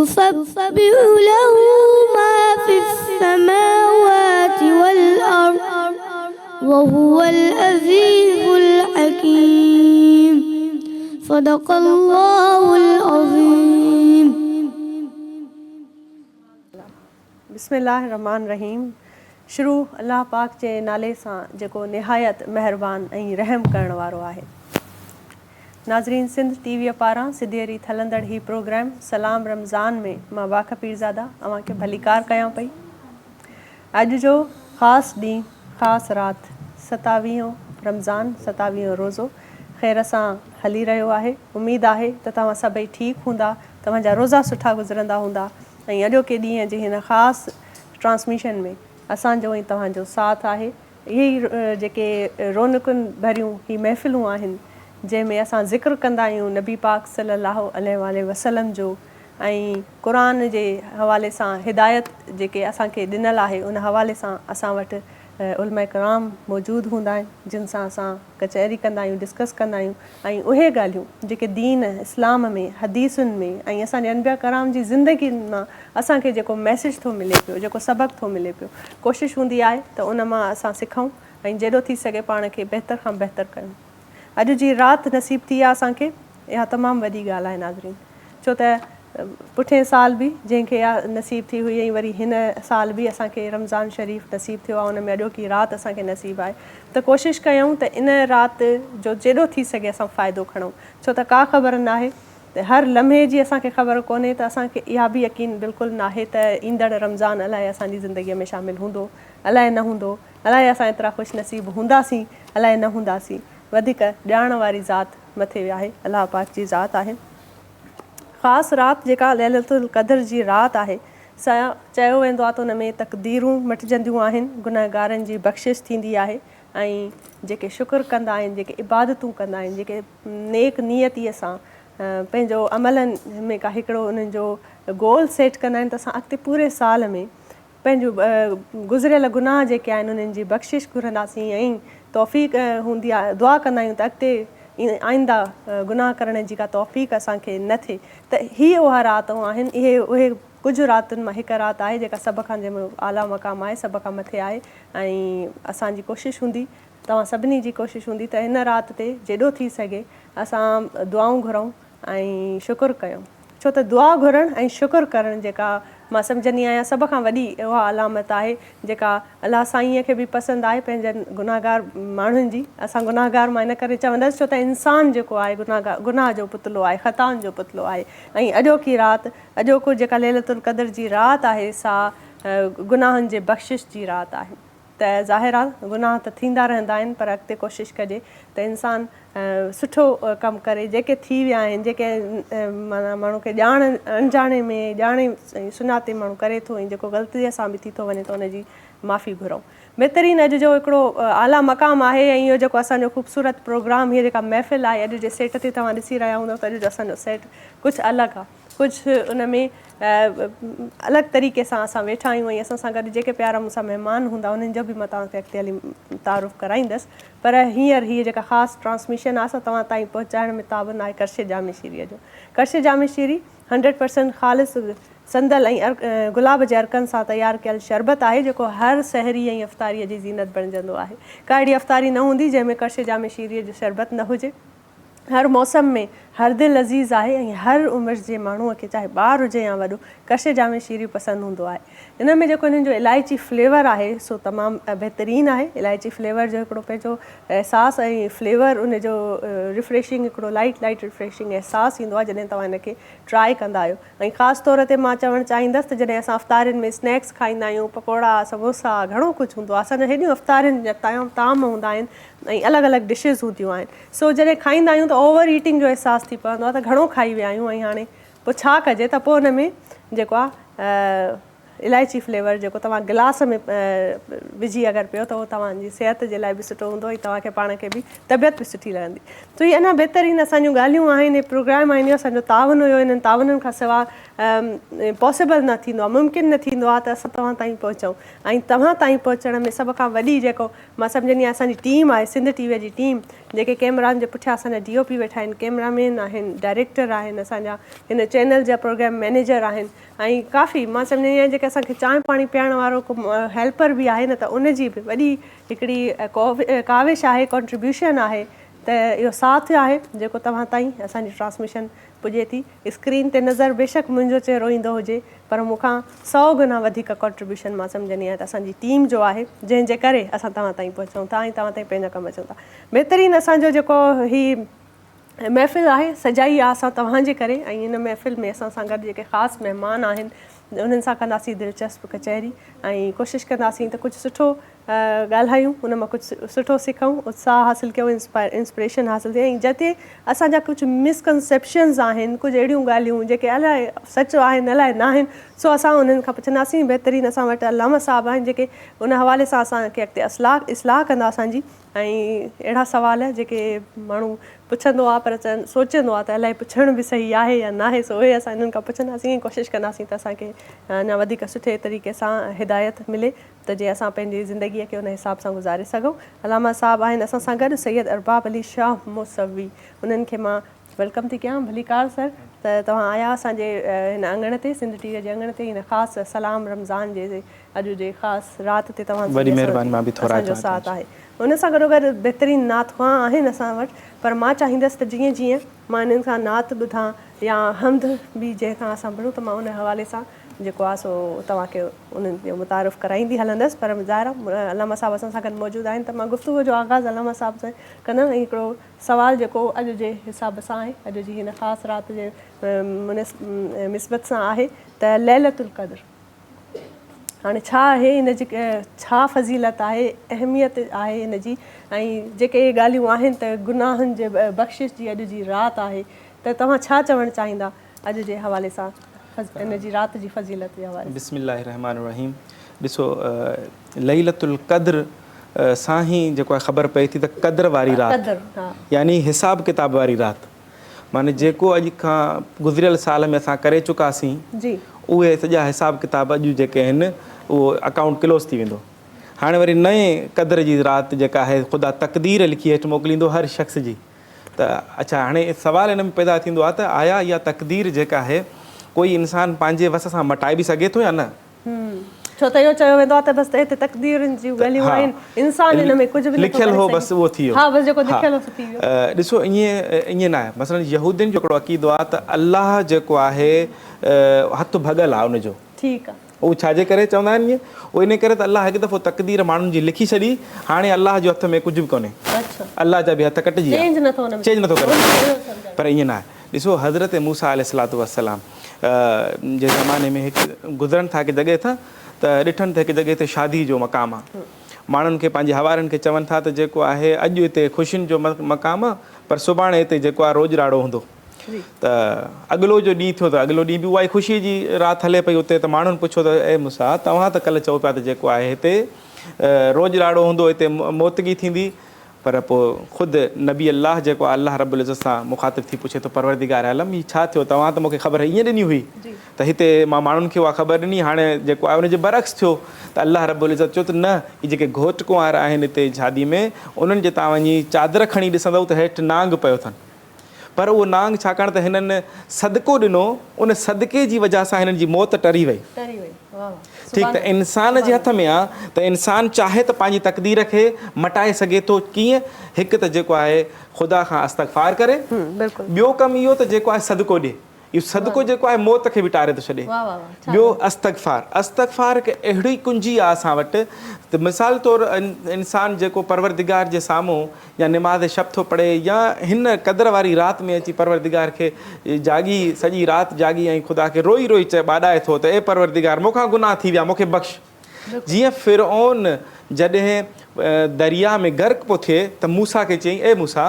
يسبح له ما في السماوات والأرض وهو العزيز الحكيم صدق الله العظيم. बिस्मिल्लाहिर्रहमानिर्रहीम. शुरू अल्लाह पाक जे नाले सां जेको निहायत महिरबान ऐं रहम करण वारो आहे. नाज़रीन, सिंध टीवीअ पारां सिधेरी हलंदड़ ही प्रोग्राम सलाम रमज़ान में मां वाख पीरज़ादा अव्हांखे भलीकार कयां पई. अॼु जो ख़ासि ॾींहुं, ख़ासि राति 27 रमज़ान, 27 रोज़ो ख़ैर सां हली रहियो आहे. उमेदु आहे त तव्हां सभई ठीकु हूंदा, तव्हांजा रोज़ा सुठा गुज़रंदा हूंदा ऐं अॼोके ॾींहं जे हिन ख़ासि ट्रांसमिशन में असांजो ऐं तव्हांजो साथ आहे. इहे ई जेके रौनकुनि भरियूं ही महफ़िलूं आहिनि जंहिंमें असां ज़िक्र कंदा आहियूं नबी पाक सल्लल्लाहु अलैहि वसल्लम जो ऐं क़ुरान जे हवाले सां हिदायत जेके असांखे ॾिनल आहे उन हवाले सां असां वटि उलमा कराम मौजूदु हूंदा आहिनि जिन सां असां कचहरी कंदा आहियूं, डिस्कस कंदा आहियूं ऐं उहे ॻाल्हियूं जेके दीन इस्लाम में, हदीसुनि में ऐं असांजे अनबिया कराम जी ज़िंदगीनि मां असांखे जेको मैसेज थो मिले पियो, जेको सबक़ु थो मिले पियो, कोशिशि हूंदी आहे त उन मां असां सिखूं ऐं जेॾो थी सघे पाण खे बहितर खां बहितर कयूं. अॼु जी राति नसीबु थी आहे असांखे, इहा तमामु वॾी ॻाल्हि आहे नाज़रीन, छो त पुठिएं साल बि जंहिंखे इहा नसीबु थी हुई ऐं वरी हिन साल बि असांखे रमज़ान शरीफ़ नसीबु थियो आहे, उन में अॼोकी राति असांखे नसीबु आहे. त कोशिशि कयूं त इन राति जो जेॾो थी सघे असां फ़ाइदो खणूं, छो त का ख़बर न आहे त हर लम्हे जी असांखे ख़बर कोन्हे त असांखे इहा बि यकीन बिल्कुलु न आहे त ईंदड़ रमज़ान अलाए असांजी ज़िंदगीअ में शामिलु हूंदो, अलाए न हूंदो, अलाए असां एतिरा ख़ुशि नसीबु हूंदासीं, अलाए न हूंदासीं. वधीक ॼाण वारी ज़ात मथे आहे, अलाह पाक जी ज़ात आहे. ख़ासि राति जेका लैलतुल क़द्र जी राति आहे, चयो वेंदो आहे त उन में तक़दीरूं मटिजंदियूं आहिनि, गुनहगारनि जी बख़्शिश थींदी आहे ऐं जेके शुक्र कंदा आहिनि, जेके इबादतूं कंदा आहिनि, जेके नेक नियतीअ सां पंहिंजो अमलनि में का हिकिड़ो उन्हनि जो गोल सेट कंदा आहिनि त असां अॻिते पूरे साल में पंहिंजो गुज़िरियल गुनाह जेके आहिनि उन्हनि जी बख़्शिश घुरंदासीं ऐं तौफ़ीक़ हूंदी आहे, दुआ कंदा आहियूं त अॻिते आईंदा गुनाह करण जी का तौफ़ीक़ असांखे न थिए. त हीअ उहा रातियूं आहिनि, उहे कुझु रातियुनि मां हिकु राति आहे जेका सभ खां जंहिंमें आला मक़ाम आहे, सभ खां मथे आहे ऐं असांजी कोशिशि हूंदी, तव्हां सभिनी जी कोशिशि हूंदी त हिन राति ते जेॾो थी सघे असां दुआऊं घुरूं ऐं शुकुरु कयूं, छो त दुआ घुरणु ऐं शुकुरु करणु जेका मां सम्झंदी आहियां सभ खां वॾी उहा अलामत आहे जेका अलाह साईंअ खे बि पसंदि आहे पंहिंजनि गुनाहगार माण्हुनि जी. असां गुनाहगार मां इन करे चवंदसि छो त इंसानु जेको आहे गुनाह जो पुतलो आहे, ख़ताउनि जो पुतलो आहे ऐं अॼोकी राति, अॼोको जेका लैलतुल क़द्र जी राति आहे सा गुनाहनि जे बख़्शिश जी राति आहे. त ज़ाहिर आहे गुनाह त थींदा रहंदा आहिनि, पर अॻिते कोशिशि कजे त इंसानु सुठो कमु करे. जेके थी विया आहिनि, जेके माना माण्हू खे ॼाण अणॼाणे में ॼाणे सुञाते माण्हू करे थो ऐं जेको ग़लतीअ सां बि थी थो वञे त उनजी माफ़ी घुरूं. बहितरीनु अॼु जो हिकिड़ो आला मक़ाम आहे ऐं इहो जेको असांजो ख़ूबसूरत प्रोग्राम, हीअ जेका महफ़िल आहे, अॼु जे सेट ते तव्हां ॾिसी रहिया हूंदव त अॼु जो असांजो सेट कुझु अलॻि आहे, कुझु उन में अलॻि तरीक़े सां असां वेठा आहियूं ऐं असां सां गॾु जेके प्यारा मूंसां महिमान हूंदा उन्हनि जो बि मां तव्हांखे अॻिते हली तारुफ़ कराईंदसि. पर हींअर हीअ जेका ख़ासि ट्रांसमिशन आहे असां तव्हां ताईं पहुचाइण में ताबन आहे कर्शे जामे शीरीअ जो. कर्शे जामे शीरी 100% ख़ालिस संदल ऐं गुलाब जे अर्कनि सां तयारु कयल शरबत आहे जेको हर सहरी ऐं अफ़्तारीअ जी ज़ीनत बणिजंदो आहे. का अहिड़ी अफ़्तारी न हूंदी जंहिंमें कर्शे जामे शीरीअ जो शरबत न हुजे. हर मौसम में हर दिलि अज़ीज़ आहे ऐं हर उमिरि जे माण्हूअ खे, चाहे ॿार हुजे या वॾो, कर्शे जामे शीरी पसंदि हूंदो आहे. इन में जेको हिननि जो इलाइची फ्लेवर आहे सो तमामु बहितरीनु आहे. इलाइची फ्लेवर जो हिकिड़ो पंहिंजो अहसासु ऐं फ्लेवर उनजो रिफ्रेशिंग, हिकिड़ो लाइट रिफ्रेशिंग अहसासु ईंदो आहे जॾहिं तव्हां हिनखे ट्राए कंदा आहियो. ऐं ख़ासि तौर ते मां चवणु चाहींदसि त जॾहिं असां अफ़्तारियुनि में स्नैक्स खाईंदा आहियूं, पकोड़ा, समोसा, घणो कुझु हूंदो आहे, असांजा हेॾियूं अफ़्तारियुनि जा ताम हूंदा आहिनि ऐं अलॻि अलॻि डिशिस हूंदियूं आहिनि. सो जॾहिं खाईंदा आहियूं त ओवर ईटिंग जो अहसासु थी पवंदो आहे त घणो खाई विया आहियूं ऐं हाणे पोइ छा कजे, त पोइ हुन में जेको आहे इलाइची फ्लेवर जेको तव्हां गिलास में विझी अगरि पियो त उहो तव्हांजी सिहत जे लाइ बि सुठो हूंदो ऐं तव्हांखे पाण खे बि तबियत बि सुठी लॻंदी. त इहे अञा बहितरीनु असांजूं ॻाल्हियूं आहिनि, प्रोग्राम आहिनि, इहो असांजो तावन हुयो. इन्हनि तावननि खां सवाइ पॉसिबल न थींदो आहे, मुमकिन न थींदो आहे त असां तव्हां ताईं पहुचूं। ऐं तव्हां ताईं पहुचण में सभ खां वॾी जेको मां सम्झंदी आहियां असांजी टीम आहे, सिंध टीवीअ जी टीम, जेके कैमरानि जे पुठियां असांजा DOP वेठा आहिनि, कैमरामैन आहिनि, डायरेक्टर आहिनि, असांजा हिन चैनल जा प्रोग्राम मैनेजर आहिनि, ऐं काफ़ी मां सम्झंदी आहियां जेके असांखे चांहि पाणी पीआरण वारो को हेल्पर बि आहे न, त उनजी बि वॾी हिकिड़ी काविश आहे, कॉन्ट्रीब्यूशन आहे, त इहो साथ आहे जेको तव्हां ताईं असांजी ट्रांसमिशन पुॼे थी। स्क्रीन ते नज़र बेशक मुंहिंजो चहिरो ईंदो हुजे, पर मूंखां 100 गुना वधीक कॉन्ट्रीब्यूशन मां सम्झंदी आहियां त असांजी टीम जो आहे, जंहिंजे करे असां तव्हां ताईं पहुचूं था ऐं तव्हां ताईं पंहिंजा कमु अचूं था। बहितरीनु असांजो जेको हीउ महफ़िल आहे सजाई आहे असां तव्हांजे करे, ऐं हिन महफ़िल में असां सां गॾु जेके ख़ासि महिमान आहिनि उन्हनि सां कंदासीं दिलचस्प कचहरी, ऐं कोशिशि कंदासीं त कुझु सुठो ॻाल्हायूं, हुन मां कुझु सुठो सिखूं, उत्साह हासिलु कयूं, इंस्पिरेशन हासिलु थिए। ऐं जिते असांजा कुझु मिसकंसेप्शन्स आहिनि, कुझु अहिड़ियूं ॻाल्हियूं जेके अलाए सच आहिनि अलाए न आहिनि, सो असां उन्हनि खां पुछंदासीं। बहितरीनु असां वटि अलामा साहब आहिनि जेके उन हवाले सां असांखे अॻिते इस्लाह कंदा असांजी, ऐं अहिड़ा सुवाल जेके माण्हू पुछंदो आहे पर सोचंदो आहे त अलाए पुछण बि सही आहे या न आहे, सो उहे असां हिननि खां पुछंदासीं, कोशिशि कंदासीं त असांखे अञा वधीक सुठे तरीक़े सां हिदायत मिले त जीअं असां पंहिंजी ज़िंदगीअ खे उन हिसाब सां गुज़ारे सघूं। अलामा साहब आहिनि असां सां गॾु, सैयद अरबाब अली शाह मौसवी, उन्हनि खे मां वेलकम थी कयां। भलीकार सर, त तव्हां आया असांजे हिन अङण ते, सिंध टीवीअ जे अङण ते, हिन ख़ासि सलाम रमज़ान जे अॼु जे ख़ासि राति ते तव्हां असांजो साथ आहे। उन सां गॾोगॾु बहितरीनु नात ख़्वां आहिनि असां वटि, पर मां चाहींदसि त जीअं जीअं मां हिननि खां नात ॿुधां या हमद बि जंहिंखां असां पढ़ूं, त मां उन हवाले सां जेको आहे सो तव्हांखे उन्हनि जो मुतारिफ़ कराईंदी हलंदसि। पर ज़ाहिर आहे अलामा साहब असां सां गॾु मौजूदु आहिनि, त मां गुफ़्तगू जो आगाज़ अलामा साहब सां कंदमि। ऐं हिकिड़ो सुवालु जेको अॼु जे हिसाब सां आहे, अॼु जी हिन ख़ासि राति जे निस्बत सां आहे त लैलतुल क़द्र हाणे छा आहे, हिन जी छा फज़ीलत आहे, अहमियत आहे हिन जी, ऐं जेके इहे ॻाल्हियूं आहिनि त गुनाहनि जे बख़्शिश जी अॼु जी राति आहे, त तव्हां छा चवणु चाहींदा अॼु जे हवाले सां हिन जी राति जी फज़ीलत जे हवाले? बिस्मिल्लाहिर रहमानिर रहीम। ॾिसो, लैलतुल क़द्र सां ई जेको आहे ख़बर पए थी त क़द्र वारी राति, यानी हिसाब किताब वारी राति, माने जेको अॼु खां गुज़िरियल साल में असां करे चुकासीं जी, उहे सॼा हिसाब किताब अॼु जेके आहिनि उहो अकाउंट क्लोज़ थी वेंदो। हाणे वरी नए क़द्र जी राति जेका आहे ख़ुदा तक़दीर लिखी हेठि मोकिलींदो हर शख़्स जी। त अच्छा, हाणे सुवाल हिन में पैदा थींदो आहे त आया इहा तक़दीर जेका आहे कोई इंसान पंहिंजे वस सां मटाए बि सघे थो या न? छो त इहो चयो वेंदो आहे त बसि हिते तक़दीरनि जूं ॻाल्हियूं आहिनि, इंसान हिन में कुझु बि लिखियलु हो बसि उहो थी वियो। हा, बसि जेको लिखियलु हो थी वियो। ॾिसो, ईअं न आहे। मसलन यहूदियुनि जो हिकिड़ो अक़ीदो आहे त अलाह जेको आहे हथु भॻल आहे उनजो। ठीकु आहे। उहो छाजे करे चवंदा आहिनि ईअं? उहो इन करे त अलाह हिकु दफ़ो तक़दीर माण्हुनि जी लिखी छॾी, हाणे अलाह जो हथ में कुझु बि कोन्हे, अलाह जा बि हथ कटिजी विया, चेंज नथो करे। पर ईअं न आहे। ॾिसो, हज़रत मूसा अलैहिस्सलातु वस्सलाम जे ज़माने में हिकु गुज़रनि था हिकु जॻह था, त ॾिठनि त हिकु जॻह ते शादी जो मक़ामु आहे। माण्हुनि खे पंहिंजे हवारनि खे चवनि था त जेको आहे अॼु हिते ख़ुशियुनि जो मक़ामु आहे, पर सुभाणे हिते जेको आहे रोज़ ॾाढो हूंदो। त अॻिलो जो ॾींहुं थियो त अॻिलो ॾींहुं बि उहा ई ख़ुशीअ जी राति हले पई उते। त माण्हुनि पुछो त ए मूसा, तव्हां त कल्ह चओ पिया त जेको आहे हिते रोज़ ॾाढो हूंदो, हिते मौतगी थींदी, पर पोइ ख़ुदि नबी अलाह जेको आहे अलाह रब्बुल इज़्ज़त सां मुख़ातिब थी पुछे थो, परवरदिगार आलम हीअ छा थियो? तव्हां त मूंखे ख़बर ईअं ॾिनी हुई त हिते मां माण्हुनि खे उहा ख़बर ॾिनी, हाणे जेको आहे उनजे बरक्स थियो। त अलाह रब्बुल इज़्ज़त चयो त न, हीअ जेके घोट कुंवार आहिनि हिते शादी में, उन्हनि जे तव्हां वञी चादर खणी ॾिसंदव त हेठि नांग पियो अथनि, पर उहो नांग छाकाणि त हिननि सदको ॾिनो, उन सदके जी वजह सां हिननि जी मौत टरी वई। ठीकु, त इंसान जे हथ में आहे त इंसान चाहे त पंहिंजी तक़दीर खे मटाए सघे थो। कीअं? हिकु त जेको आहे ख़ुदा खां इस्तग़फ़ार करे, ॿियो कमु इहो त जेको आहे सदको ॾिए। इहो सदको जेको आहे मौत खे बि टारे थो छॾे। ॿियो इस्तग़फ़ार हिकु अहिड़ी कुंजी आहे असां वटि त मिसाल तौरु इंसान जेको परवरदिगार जे साम्हूं या निमाज़ शब थो पढ़े या हिन क़द्र वारी राति में अची परवरदिगार खे जागी, सॼी राति जागी ऐं ख़ुदा खे रोई रोई चए ॿाॾाए थो त ए परवरदिगार मूंखां गुनाह थी विया, मूंखे बख़्श। जीअं फ़िरऔन जॾहिं दरिया में गर्क पियो थिए त मूसा खे चयईं, ए मूसा,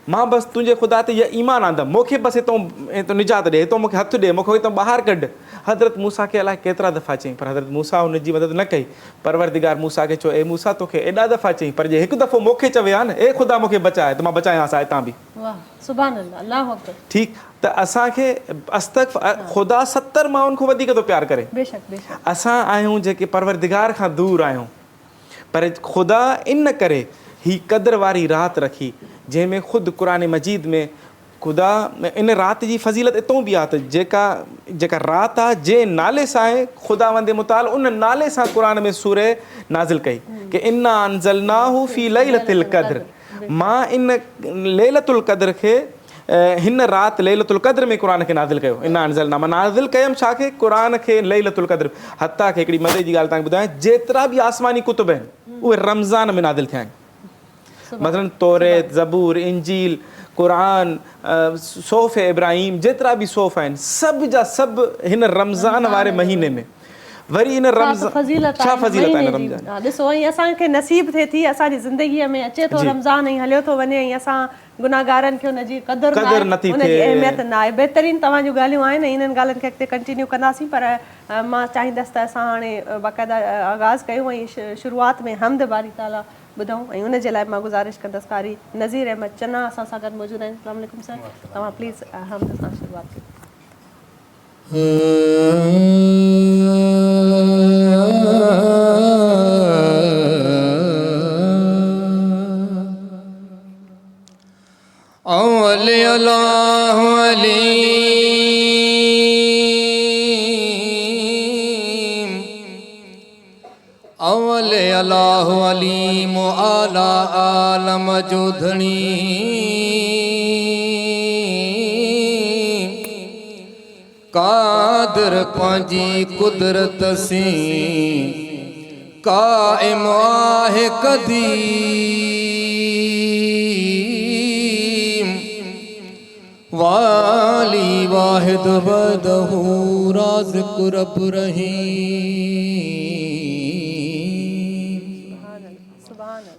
मां बसि तुंहिंजे ख़ुदा ते इहा ईमान आंदमि, मूंखे बसि हितां निजात ॾे, हितां मूंखे हथु ॾे, मूंखे हितां ॿाहिरि कढ। حضرت موسیٰ खे अलाए केतिरा दफ़ा चई पर हज़रत मूसा हुन जी मदद न कई। परवरदिगार मूसा खे चयो ए मूसा तोखे एॾा दफ़ा चई पर जे हिकु दफ़ो मूंखे चवे हा न ए ख़ुदा मूंखे बचाए त मां बचायांसि हितां बि। वाह सुभान अल्लाह, अल्लाहु अकबर। ठीकु त असांखे ख़ुदा 70 माण्हुनि खां वधीक थो प्यारु करे। बेशक बेशक। असां आहियूं जेके परवरदिगार खां दूरि आहियूं पर ख़ुदा इन करे ही क़दर वारी राति रखी जंहिंमें ख़ुदि क़ुर मजीद में ख़ुदा इन राति जी फज़ीलत इतों बि आहे त जेका राति आहे जंहिं नाले सां आहे ख़ुदा वंदे मुताल उन नाले सां क़ुर में सूरे नाज़िल कई कि इन्ना अंज़लनाहु फी लैलतिल क़द्र। मां इन लैलतुल क़द्र खे हिन राति लैलतुल क़द्र में क़ुर खे नाज़िल कयो। इन्ना अंज़लना मां नाज़िल कयमि छा खे क़ुर खे लैलतुल क़द्र। हता खे हिकिड़ी मज़े जी ॻाल्हि तव्हांखे ॿुधायां जेतिरा बि आसमानी कुतुब आहिनि उहे रमज़ान में नाज़िल थिया आहिनि। मसलन तौरेत, ज़बूर, इंजील, क़ुरान, सोफ़ इब्राहिम जेतिरा बि सोफ़ आहिनि सभु जा सभु हिन रमज़ान वारे महीने में। वरी हिन रमज़ान छा फ़ज़ीलत आहे रमज़ान ॾिसो ऐं असांखे नसीब थिए थी असांजी ज़िंदगीअ में अचे थो रमज़ान ऐं हलियो थो वञे ऐं असां गुनाहगारनि खे हुनजी क़दुरु नथी थिए, हुनजी अहमियत न आहे। बहितरीन तव्हां जूं ॻाल्हियूं आहिनि इन्हनि ॻाल्हियुनि खे अॻिते कंटिन्यू कंदासीं पर मां चाहींदसि त असां हाणे बाक़ाइदा आगाज़ कयूं ऐं शुरूआत में हमद बारी ताला ॿुधूं ऐं उन जे लाइ मां गुज़ारिश कंदसि कारी नज़ीर अहमद चन्ना असां सां गॾु मौजूदु आहिनि। अस्सलाम वालेकुम सर, तव्हां प्लीज़ हमद सां शुरूआत कयो। अल्लाहु अलीम आला आलम जो धणी कादर पंहिंजी कुदरत से काइम आहे कदीम वाली वाहिद वदहू राज़िक़ रब रहीम।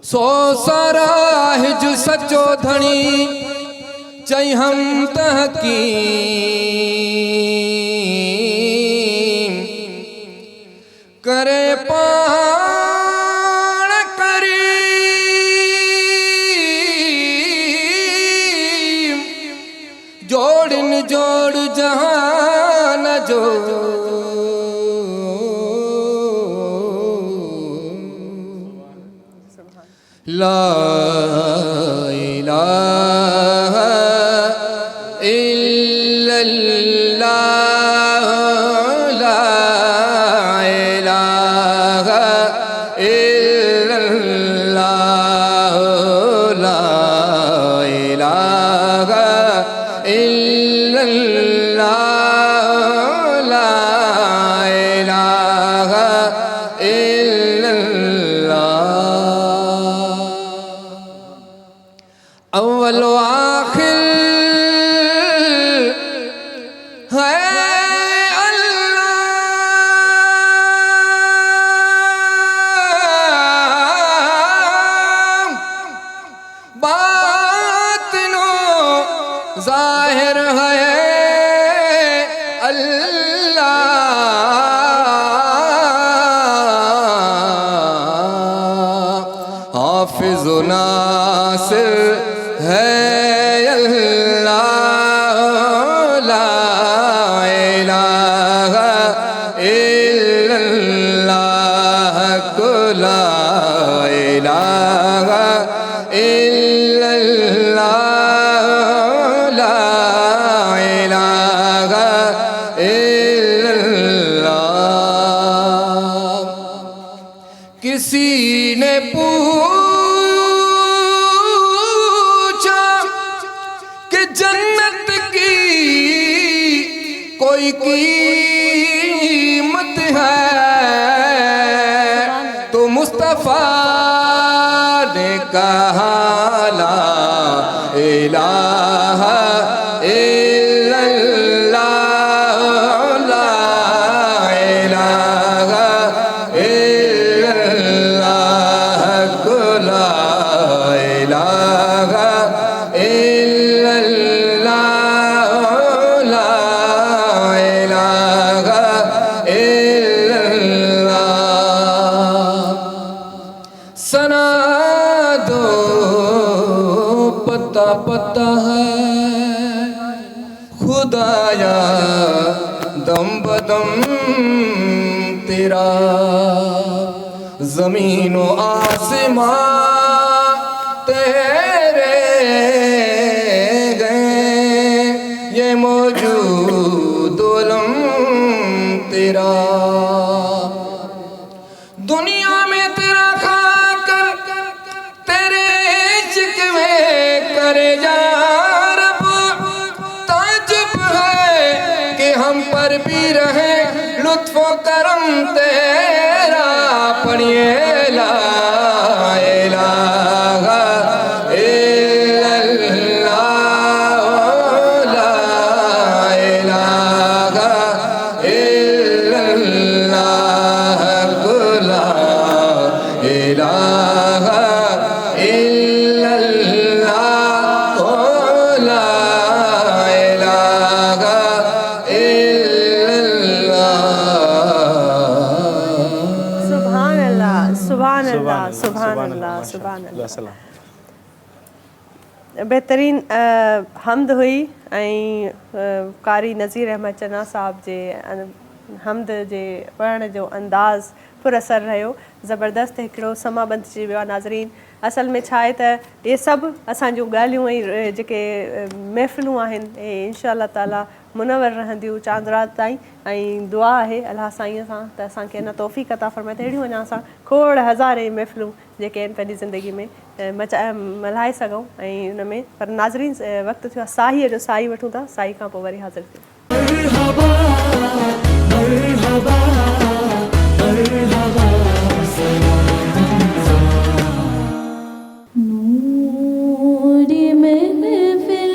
सो सारा है जो सचो धनी चई हम तहकीम करे पाण करीम जोड़न जोड़ जहान जो ला इलाहा इल्लल्लाह ला इलाहा इल्लल्लाह ला इलाहा इल्लल्लाह ला इलाहा अव्वल आखिर है अल्लाह बातिनो जाहिर है अल्लाह हाफिज़ नासिर है अल्लाह ला इलाहा इल्लल्लाह ला इलाहा इल्लल्लाह ला इलाहा इल्लल्लाह। किसी ने जन्नत की कोई कीमत है तो मुस्तफा ने कहा ला इलाहा इल्लल्लाह ला इलाहा इल्लल्लाह ला इलाहा इल्लल्लाह ला इलाहा پتا پتا ہے خدایا دم بدم تیرا زمین و آسمان تیرے گئے یہ موجود علم تیرا دنیا میں تیرا کھا کر تیرے شکوے کرے جا رب تعجب ہے کہ ہم پر بھی رہے لطف و کرم تیرا پڑھیے لا الہ الا اللہ لا الہ الا اللہ لا الہ الا اللہ لا الہ الا اللہ سبحان اللہ سبحان اللہ سبحان اللہ سبحان اللہ بہترین حمد ہوئی قاری نذیر احمد چنا صاحب جے حمد جے پڑھن جو انداز پر اثر رہو زبردست ہکڑو سما بند جی ویو ناظرین اصل میں چھائے تا یہ سب اساں جو گالیوں جے محفلوں ہیں انشاءاللہ تعالی منور رہندیوں چاند رات تائیں دعا ہے اللہ سائیں سان تے اساں کے نا توفیق عطا فرمائے تیڑی وجہ سان کھوڑ ہزارے محفلوں جے کہ پنی زندگی میں ملائے سگوں ان میں پر ناظرین وقت تھو ساہی جو سائی وٹھوں تا سائی کا پو وری حاضر تھی مرحبا مرحبا مرحبا نور محفل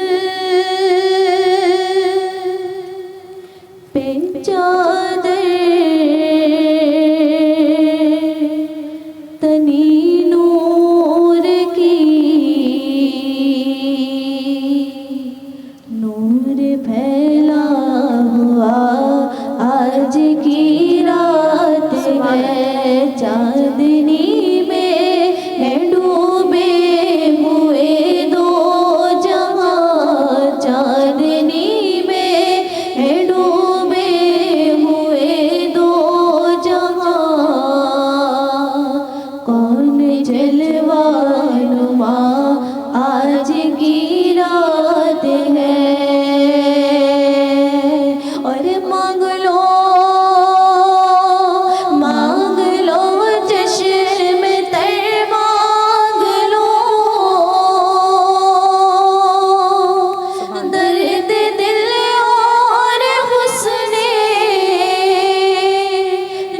پہ چادر تنی نور کی نور پھیلا ہوا آج کی رات ہے چاندنی میں ہے ڈوبے ہوئے دو جہاں چاندنی میں ہے ڈوبے ہوئے دو جہاں کون جلوہ نما آج کی رات ہے اور مانگ لو چشم تر مانگ لو درد دل اور حسن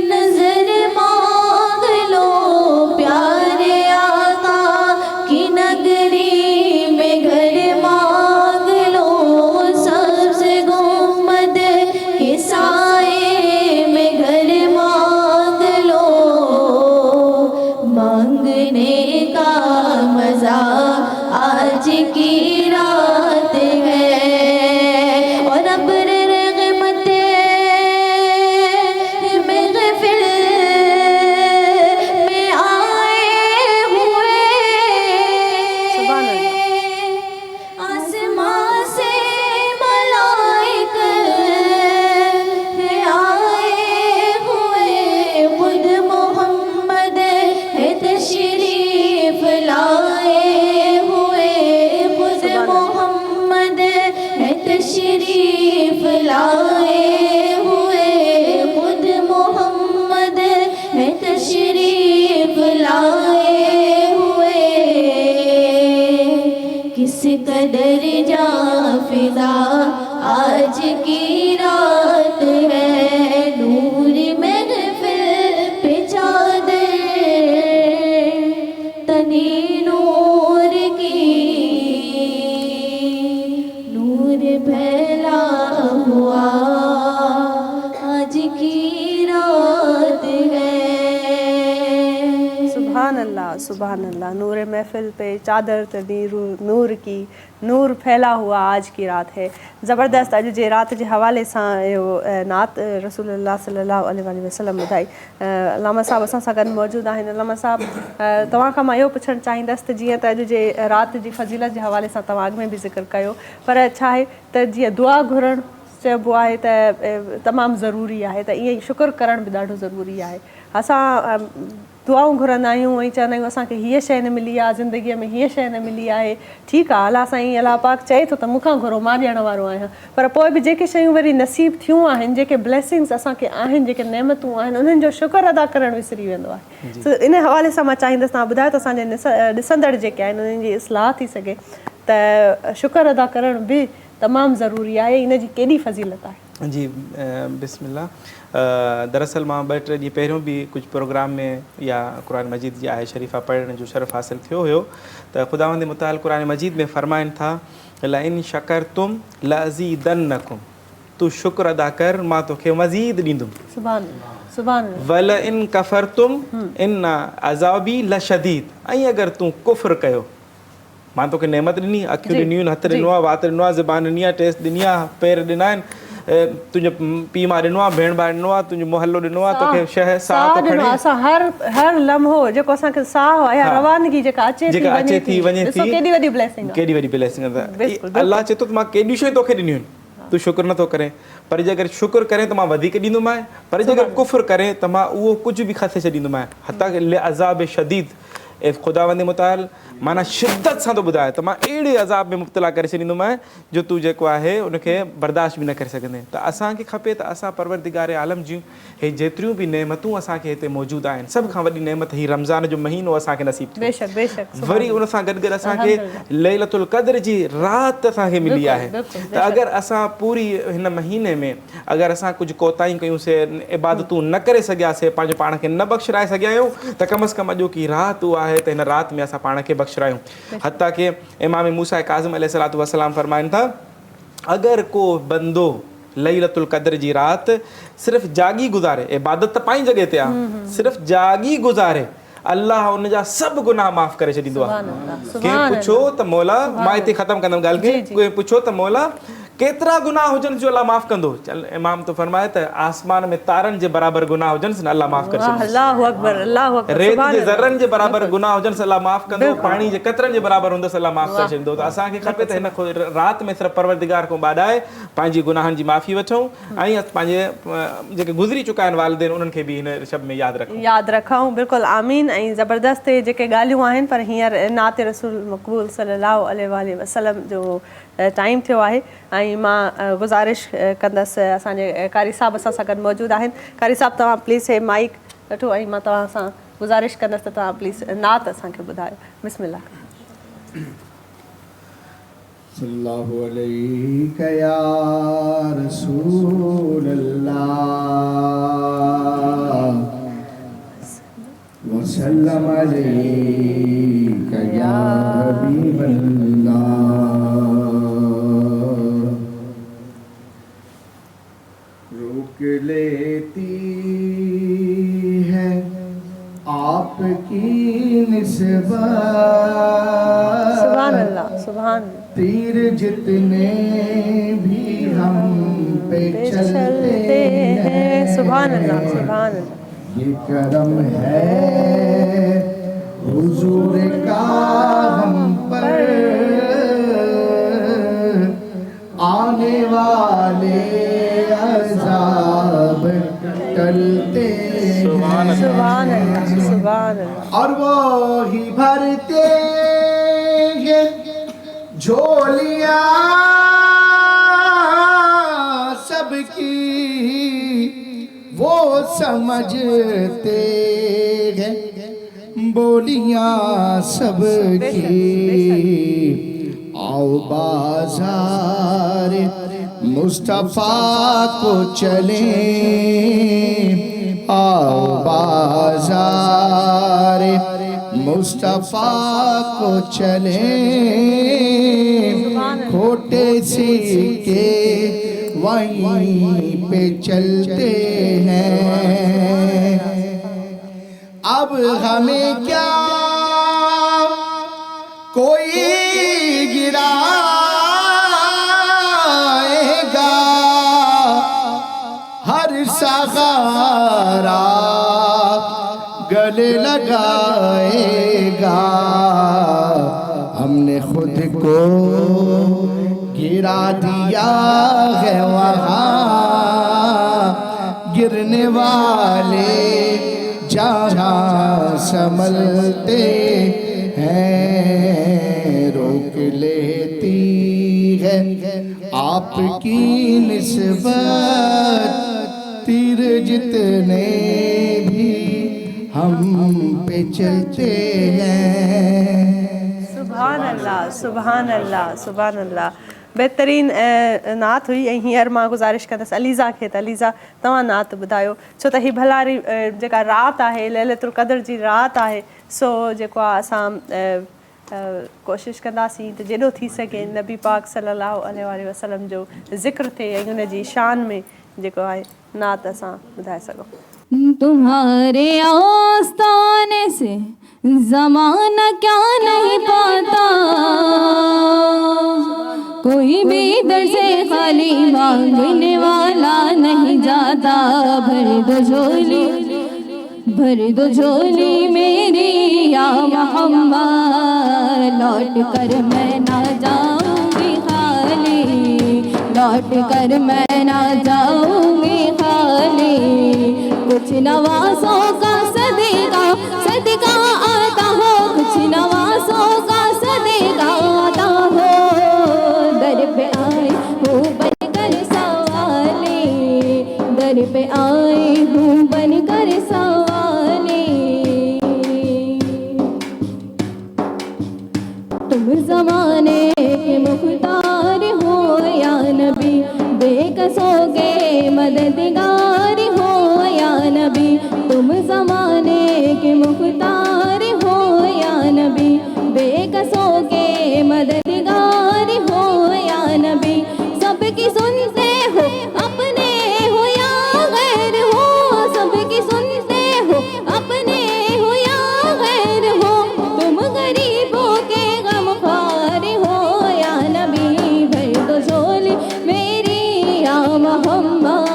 نظر مانگ لو پیارے آقا کی نگری میں گھر مانگ لو سبز گنبد کے سائے میں گھر مانگ لو مانگنے کا مزہ آج کی رات ہے اور ابر رحمت محفل میں آئے ہوئے سبحان اللہ آسمان سے ملائکہ آئے ہوئے خود محمد ہے تشریف لائے ہوئے خود محمد ہے تشریف لائے ہوئے خود محمد ہے تشریف لائے ہوئے کس قدر جا فضا آج کی رات ہے نور محفل پہ چادر تنی نور کی نور پھیلا ہوا آج کی رات ہے سبحان سبحان اللہ. نور محفل پہ چادر تنیر نور کی نور پھیلا ہوا آج کی رات ہے. زبردست. اج جے رات جے حوالے سان نعت رسول اللہ صلی اللہ علیہ وآلہ وسلم ॿुधाई. علامہ صاحب असां सां गॾु मौजूदु आहिनि. علامہ صاحब तव्हां खां मां इहो पुछणु चाहींदसि त जीअं त अॼु जे राति जी फज़ीलत जे हवाले सां तव्हां अॻु में बि ज़िक्र कयो, पर छा आहे त जीअं दुआ घुरणु चइबो आहे त तमामु ज़रूरी आहे, त ईअं ई शुक्र करणु बि ॾाढो ज़रूरी आहे. असां दुआऊं घुरंदा आहियूं ऐं चवंदा आहियूं असांखे हीअ शइ न मिली आहे, ज़िंदगीअ में हीअ शइ न मिली आहे. ठीकु आहे, अलाह साईं अलाह पाक चए थो त मूंखां घुरो, मां ॾियण वारो आहियां. पर पोइ बि जेके शयूं वरी नसीब थियूं आहिनि, जेके ब्लेसिंग्स असांखे आहिनि, जेके नेमतूं आहिनि, उन्हनि जो शुक्र अदा करणु विसरी वेंदो आहे. त इन हवाले सां मां चाहींदसि तव्हां ॿुधायो त असांजे ॾिसंदड़ जेके आहिनि उन्हनि जी इस्लाह थी सघे त शुक्र अदा करणु बि तमामु ज़रूरी आहे. इन जी केॾी फज़ीलत आहे? जी बिस्मिल्लाह. दरअसल मां 2-3 ॾींहं पहिरियों बि कुझु प्रोग्राम में या क़ुरान मजीद जी आहे शरीफ़ा पढ़ण जो शरफ़ हासिल थियो हुयो त ख़ुदावंद मुताल क़ुरान मजीद में फ़रमाइनि था लइन शकरतुम लअज़ीदन्नकुम, तूं शुक्र अदा कर मां तोखे मज़ीद ॾींदुमि. सुभान अल्लाह. वल इन कफ़रतुम इन अज़ाबी लशदीद, ऐं अगरि तूं कुफ़्र कयो, मां तोखे नेमत ॾिनी, अखियूं ॾिनियूं, हथ ॾिनो आहे, वात ॾिनो आहे, ज़बान ॾिनी आहे, टेस्ट ॾिनी आहे, पेर ॾिना आहिनि, तुंहिंजो पीउ माउ ॾिनो आहे, भेण भाउ ॾिनो आहे, तुंहिंजो मोहल्लो ॾिनो आहे, तोखे शहर साह थो खणे. असां हर लम्हो जेको असांखे साह या रवानगी जेका अचे थी वञे थी, केॾी वॾी ब्लेसिंग आहे, केॾी वॾी ब्लेसिंग आहे. अल्लाह चए थो त मां केॾियूं शयूं तोखे ॾिनियूं आहिनि, तूं शुक्र नथो करे. पर जे अगरि शुक्र करे त मां वधीक ॾींदोमांइ, पर जे अगरि कुफ़्र करे त मां उहो कुझु बि खसे छॾींदोमांइ. हता कि अज़ाब शदीद, ख़ुदावंद मुताल माना शिद्दत सां थो ॿुधाए त मां अहिड़े अज़ाब में मुब्तला करे छॾींदोमांइ जो तूं जेको आहे उनखे बर्दाश्त बि न करे सघंदे. त असांखे खपे त असां परवरदिगार आलम जूं हे जेतिरियूं बि नेमतूं असांखे हिते मौजूदु आहिनि, सभु खां वॾी नेमत हीअ रमज़ान जो महीनो असांखे नसीब थियो. वरी उन सां गॾु गॾु असांखे लैलतुल क़द्र जी राति असांखे मिली आहे. त अगरि असां पूरी हिन महीने में अगरि असां कुझु कोताही कयूंसीं, इबादतूं न करे सघियासीं, पंहिंजे पाण खे न बख़्शिराए सघिया आहियूं, त कम अज़ कम अॼोकी राति उहा आहे त हिन राति में असां पाण खे बख़्शिरायूं. हता कि इमाम मूसा काज़िम अलैहिस्सलातु वस्सलाम फरमाइनि था अगरि को बंदो लैलतुल क़द्र जी राति सिर्फ़ु जागी गुज़ारे, इबादत त पंहिंजी जॻह ते आहे, सिर्फ़ु जागी गुज़ारे, अल्लाह उन जा सभु गुनाह माफ़ करे छॾींदो आहे. कंहिं पुछो त मौला, मां हिते ख़तमु कंदुमि ॻाल्हि खे, कंहिं पुछो त मौला केतिरा गुनाह हुजनि जो अल्लाह माफ़ कंदो? इमाम तो फरमाए त आसमान में तारनि जे बराबरि गुनाह हुजनि न अल्लाह माफ़ करे छॾींदो. अल्लाहु अकबर, अल्लाहु अकबर. रेत जे ज़रनि जे बराबरि गुनाह हुजनि अल्लाह माफ़ कंदो, पाणी जे कतरनि जे बराबरि हूंदसि अल्लाह माफ़ करे छॾींदो. त असांखे खपे त हिन राति में सिर्फ़ु परवरदिगार खां ॿाॾाए पंहिंजी गुनाहनि जी माफ़ी वठूं ऐं पंहिंजे जेके गुज़री चुका आहिनि वालिदैन उन्हनि खे बि हिन शब में यादि रखूं. बिल्कुलु आमीन. ऐं ज़बरदस्त जेके ॻाल्हियूं आहिनि, पर हींअर नात रसूल मक़बूल सल्लल्लाहु अलैहि वसल्लम जो टाइम थियो आहे ऐं मां गुज़ारिश कंदसि, असांजे कारी साहब असां सां गॾु मौजूदु आहिनि. कारी साहब तव्हां प्लीज़ हे माइक वठो ऐं मां तव्हां सां गुज़ारिश कंदसि त तव्हां प्लीज़ नात असांखे ॿुधायो. बिस्मिल्लाह. सल्लल्लाहु अलैका या रसूल अल्लाह व सल्लम अलैका या हबीब अल्लाह. रोक लेती है आपकी निस्बत, सुभान अल्लाह, सुभान. तीर जितने भी हम पे चलते हैं, सुभान अल्लाह, सुभान अल्लाह. ये करम है हुजूर का हम पर, आने वाले अज़ाब टलते हैं, सुभान अल्लाह, सुभान अल्लाह. और वो ही भरते हैं झोलियाँ सबकी, वो समझते हैं बोलियाँ सबकी. आओ बाजार मुस्तफ़ा को चले, आओ बाजार मुस्तफ़ा को चले, खोटे सिक्के वहीं पे चलते हैं. अब हमें क्या ہمارا گلے لگائے گا. ہم نے خود کو گرا دیا ہے وہاں, گرنے والے جہاں سنبھلتے ہیں. روک لیتی ہے آپ کی نسبت تیر جتنے بھی ہم پہ چلتے ہیں. سبحان اللہ, سبحان اللہ, سبحان اللہ. بہترین نعت हुई. ऐं हींअर मां गुज़ारिश कंदसि अलीज़ा खे त अलीज़ा तव्हां नात ॿुधायो, छो त हीअ भलारी जेका राति आहे लैलतुल क़द्र जी राति आहे, सो जेको आहे असां कोशिशि कंदासीं त जेॾो थी सघे नबी पाक सल्लल्लाहु अलैहि वसल्लम जो ज़िक्र थिए ऐं हुन जी शान में जेको आहे नात असां ॿुधाए सघूं. तुम्हारे आस्ताने से ज़माना क्या नहीं पाता, कोई भी दर से खाली मांगने वाला नहीं जाता. भर दो झोली मेरी या मोहम्मद, लौट कर मैं ना जाऊंगी खाली, लौट कर मैं ना जाऊंगी खाली. कुछ नवाज़ों का सदका सदका आता हो, कुछ नवाज़ों का सदका आता हो. दर पे आई हूँ बनकर सवाली, दर पे आई हूँ बनकर सवाली. तुम ज़माने के मुख्तार हो या नबी, बेकसों के मददगार हो या नबी. तुम ज़माने के मुख्तार हो या नबी, बेकसों के मददगार हो या नबी. सबकी सुनते हो अपने हो या गैर हो, सबकी सुनते हो अपने हो या गैर हो. तुम गरीबों के गमख्वार हो या नबी, भर दो झोली मेरी या मोहम्मद,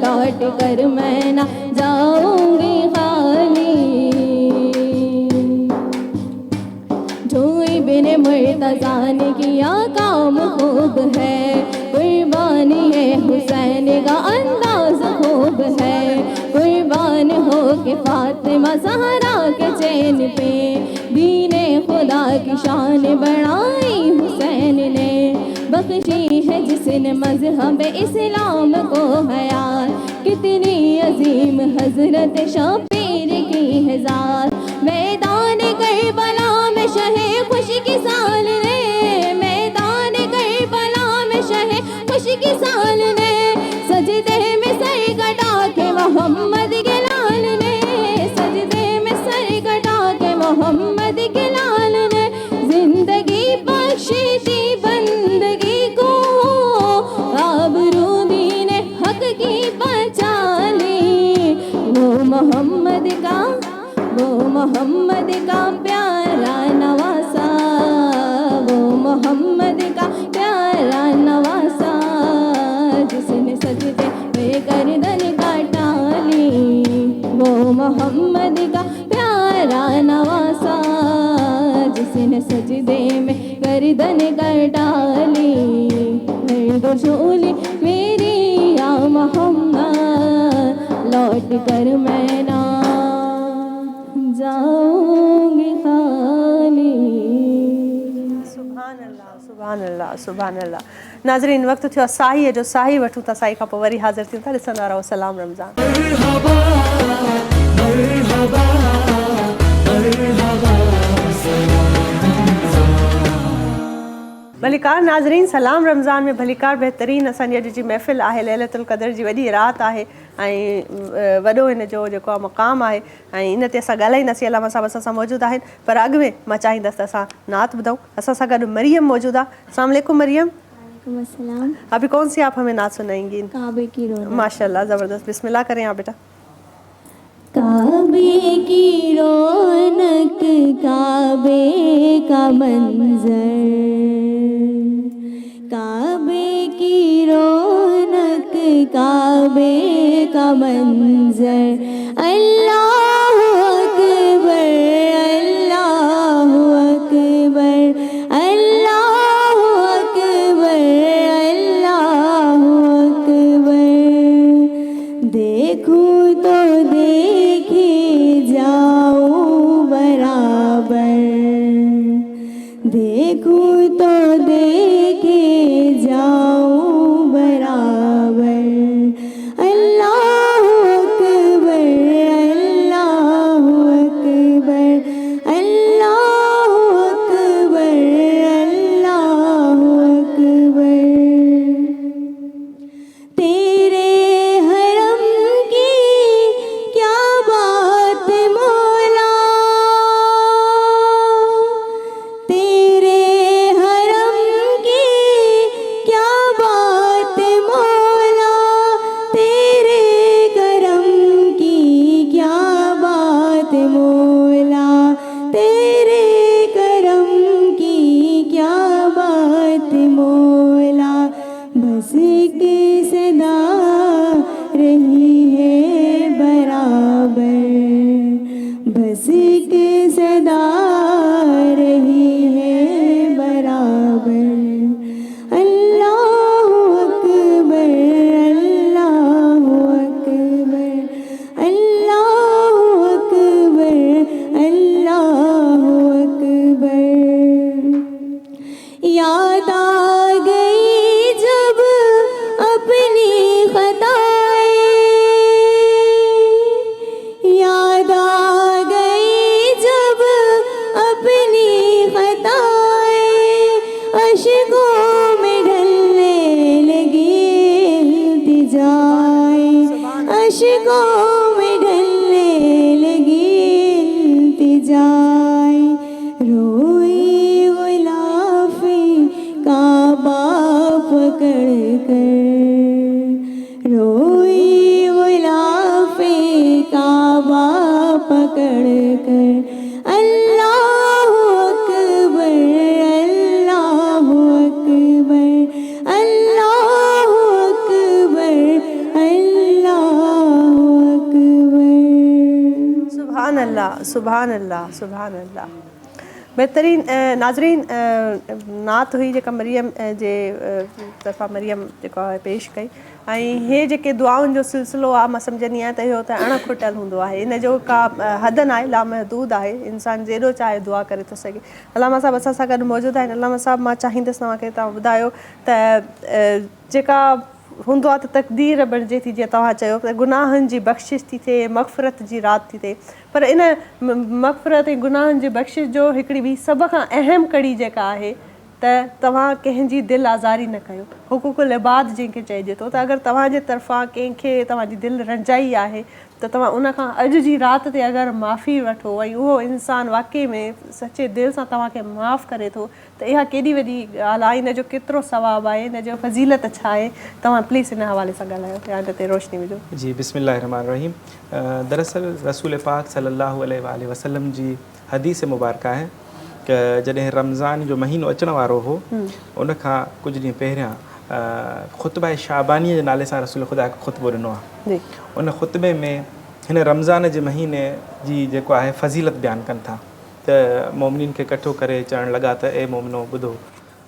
लौट कर मैं ना जाऊंगी खाली. जो इब्न मुर्तज़ा ने किया काम खूब है, कुर्बानी है हुसैन का अंदाज खूब है. कुर्बान हो के फातिमा ज़हरा के चैन पे, दीने खुदा की शान बढ़ाई हुसैन ने. बख्शी है जिसने मज़हब इस्लाम को हयात, कितनी अजीम हज़रत शबीर की है ज़ात. मैदान करबला में शहे खुशी की साल ने, मैदान करबला में शहे खुशी की साल ने. सजदे में सर कटा के मोहम्मद के लाल ने, सजदे में सर कटा के मोहम्मद के लाल ने. जिंदगी बख्शी थी बंदगी को, आबरू दीने हक की बचा ली. वो मोहम्मद का प्यारा नवासा, वो मोहम्मद का प्यारा नवासा, जिसने सजदे में गर्दन काटा ली. वो मोहम्मद का प्यारा नवासा, जिसने सजदे में गर्दन काटा ली. भर दो झोली मेरी या मोहम्मद, लौट कर मैं ना जाऊंगी खाली. सुभान अल्लाह, सुभान अल्लाह, सुभान अल्लाह. नाज़रीन वक़्तु थियो साईअ जो, साई वठूं था, साई खां पोइ वरी हाज़िर थियूं था. ॾिसंदा रहो सलाम रमज़ान. मरहबा मरहबा मरहबा. भलीकार नाज़रीन, सलाम रमज़ान में भलीकार बहितरीन असांजी अॼु जी महफ़िल आहे. लैलतुल क़द्र जी वॾी राति आहे ऐं वॾो हिन जो जेको आहे मक़ाम आहे ऐं इन ते असां ॻाल्हाईंदासीं. अलामा साहब असां सां मौजूदु आहिनि, पर अॻु में मां चाहींदसि त असां नात ॿुधूं. असां सां गॾु मरियम मौजूदु आहे. अस्सलाम वालेकुम मरियम. अभी कौन सी आप हमें नात सुनाएंगी? काबे की रौनक. माशाल्लाह, ज़बरदस्त. बिस्मिल्लाह करें आप बेटा. काबे की रौनक, काबे का मंजर, काबे की रौनक, काबे का मंजर। अल्लाह अकबर, अल्लाह अकबर, अल्लाह अकबर, अल्लाह अकबर। देखूं तो देखे जाऊं बराबर, देखूं तो देखे जाऊं बराबर। अल्लाह अकबर, अल्लाह अकबर, अल्लाह अकबर, अल्लाह अकबर। तेरे हरम की क्या बात मौला, तेरे हरम की क्या बात मौला, तेरे करम की क्या बात मौला, तेरे करम की क्या बात मौला। बस की सदा रही है बराबर, बस की सदा रही है बराबर। अल्लाह अकबर, अल्लाह अकबर, अल्लाह अकबर, अल्लाह अकबर। याद आ गई जब अपनी खताएं, याद आ गई जब अपनी खताएं, अश्कों में ढलने लगी इल्तिजाएं, अश्कों में ढलने लगी इल्तिजाएं। रोई गुलाफे काबा पकड़ कर, रोई गुलाफे काबा पकड़ कर। अल्लाह अकबर, अल्लाह अकबर, अल्लाह अकबर, अल्लाह अकबर। सुभान अल्लाह, सुभान अल्लाह, सुभान अल्लाह। बहितरीन नाज़रीन, नात हुई जेका मरियम जे तरफ़ां मरियम जेको आहे पेश कई। ऐं हे जेके दुआउनि जो सिलसिलो आहे, मां सम्झंदी आहियां त इहो त अणखुटल हूंदो आहे, इन जो का हद न आहे, लामहदूद आहे, इंसान जेॾो चाहे दुआ करे थो सघे। अलामा साहिबु असां सां गॾु मौजूदु आहिनि। अलामा साहिबु, मां चाहींदसि तव्हांखे तव्हां ॿुधायो त जेका हूंदो आहे त तक़दीर बणिजे थी, जीअं तव्हां चयो त गुनाहनि जी बख़्शिश थी थिए, मग़फ़िरत जी राति थी थिए, पर इन मग़फ़िरत ऐं गुनाहनि जी बख़्शिश जो हिकिड़ी ॿी सभ खां अहम कड़ी जेका आहे त तव्हां कंहिंजी दिलि आज़ारी न कयो। हुक़ूक़ुल इबाद जंहिंखे चइजे थो, त अगरि तव्हांजे तरफ़ां कंहिंखे तव्हांजी दिलि रंजाई आहे त तव्हां उनखां अॼु जी राति ते अगरि माफ़ी वठो ऐं उहो इंसानु वाक़ई में सचे दिलि सां तव्हांखे माफ़ु करे थो, त इहा केॾी वॾी ॻाल्हि आहे, इन जो केतिरो सवाबु आहे, इन जो फज़ीलत छा आहे। तव्हां प्लीज़ इन हवाले सां ॻाल्हायो या इन ते रोशनी विझो। जी, बिस्मिल्लाहिर्रहमानिर्रहीम। दरअसल रसूल पाक सल्लल्लाहु अलैहि वसल्लम जी हदीस मुबारक आहे कि जॾहिं रमज़ान जो महीनो अचण वारो हो, उन खां कुझु ॾींहं पहिरियां ख़ुतबा शाबानीअ जे नाले सां रसूल ख़ुदा हिकु ख़ुतबो ॾिनो आहे। उन ख़ुतबे में हिन रमज़ान जे महीने जी जेको आहे फज़ीलत बयानु कनि था, त मोमिनीन खे इकठो करे चवणु लॻा त ए मोमिनो ॿुधो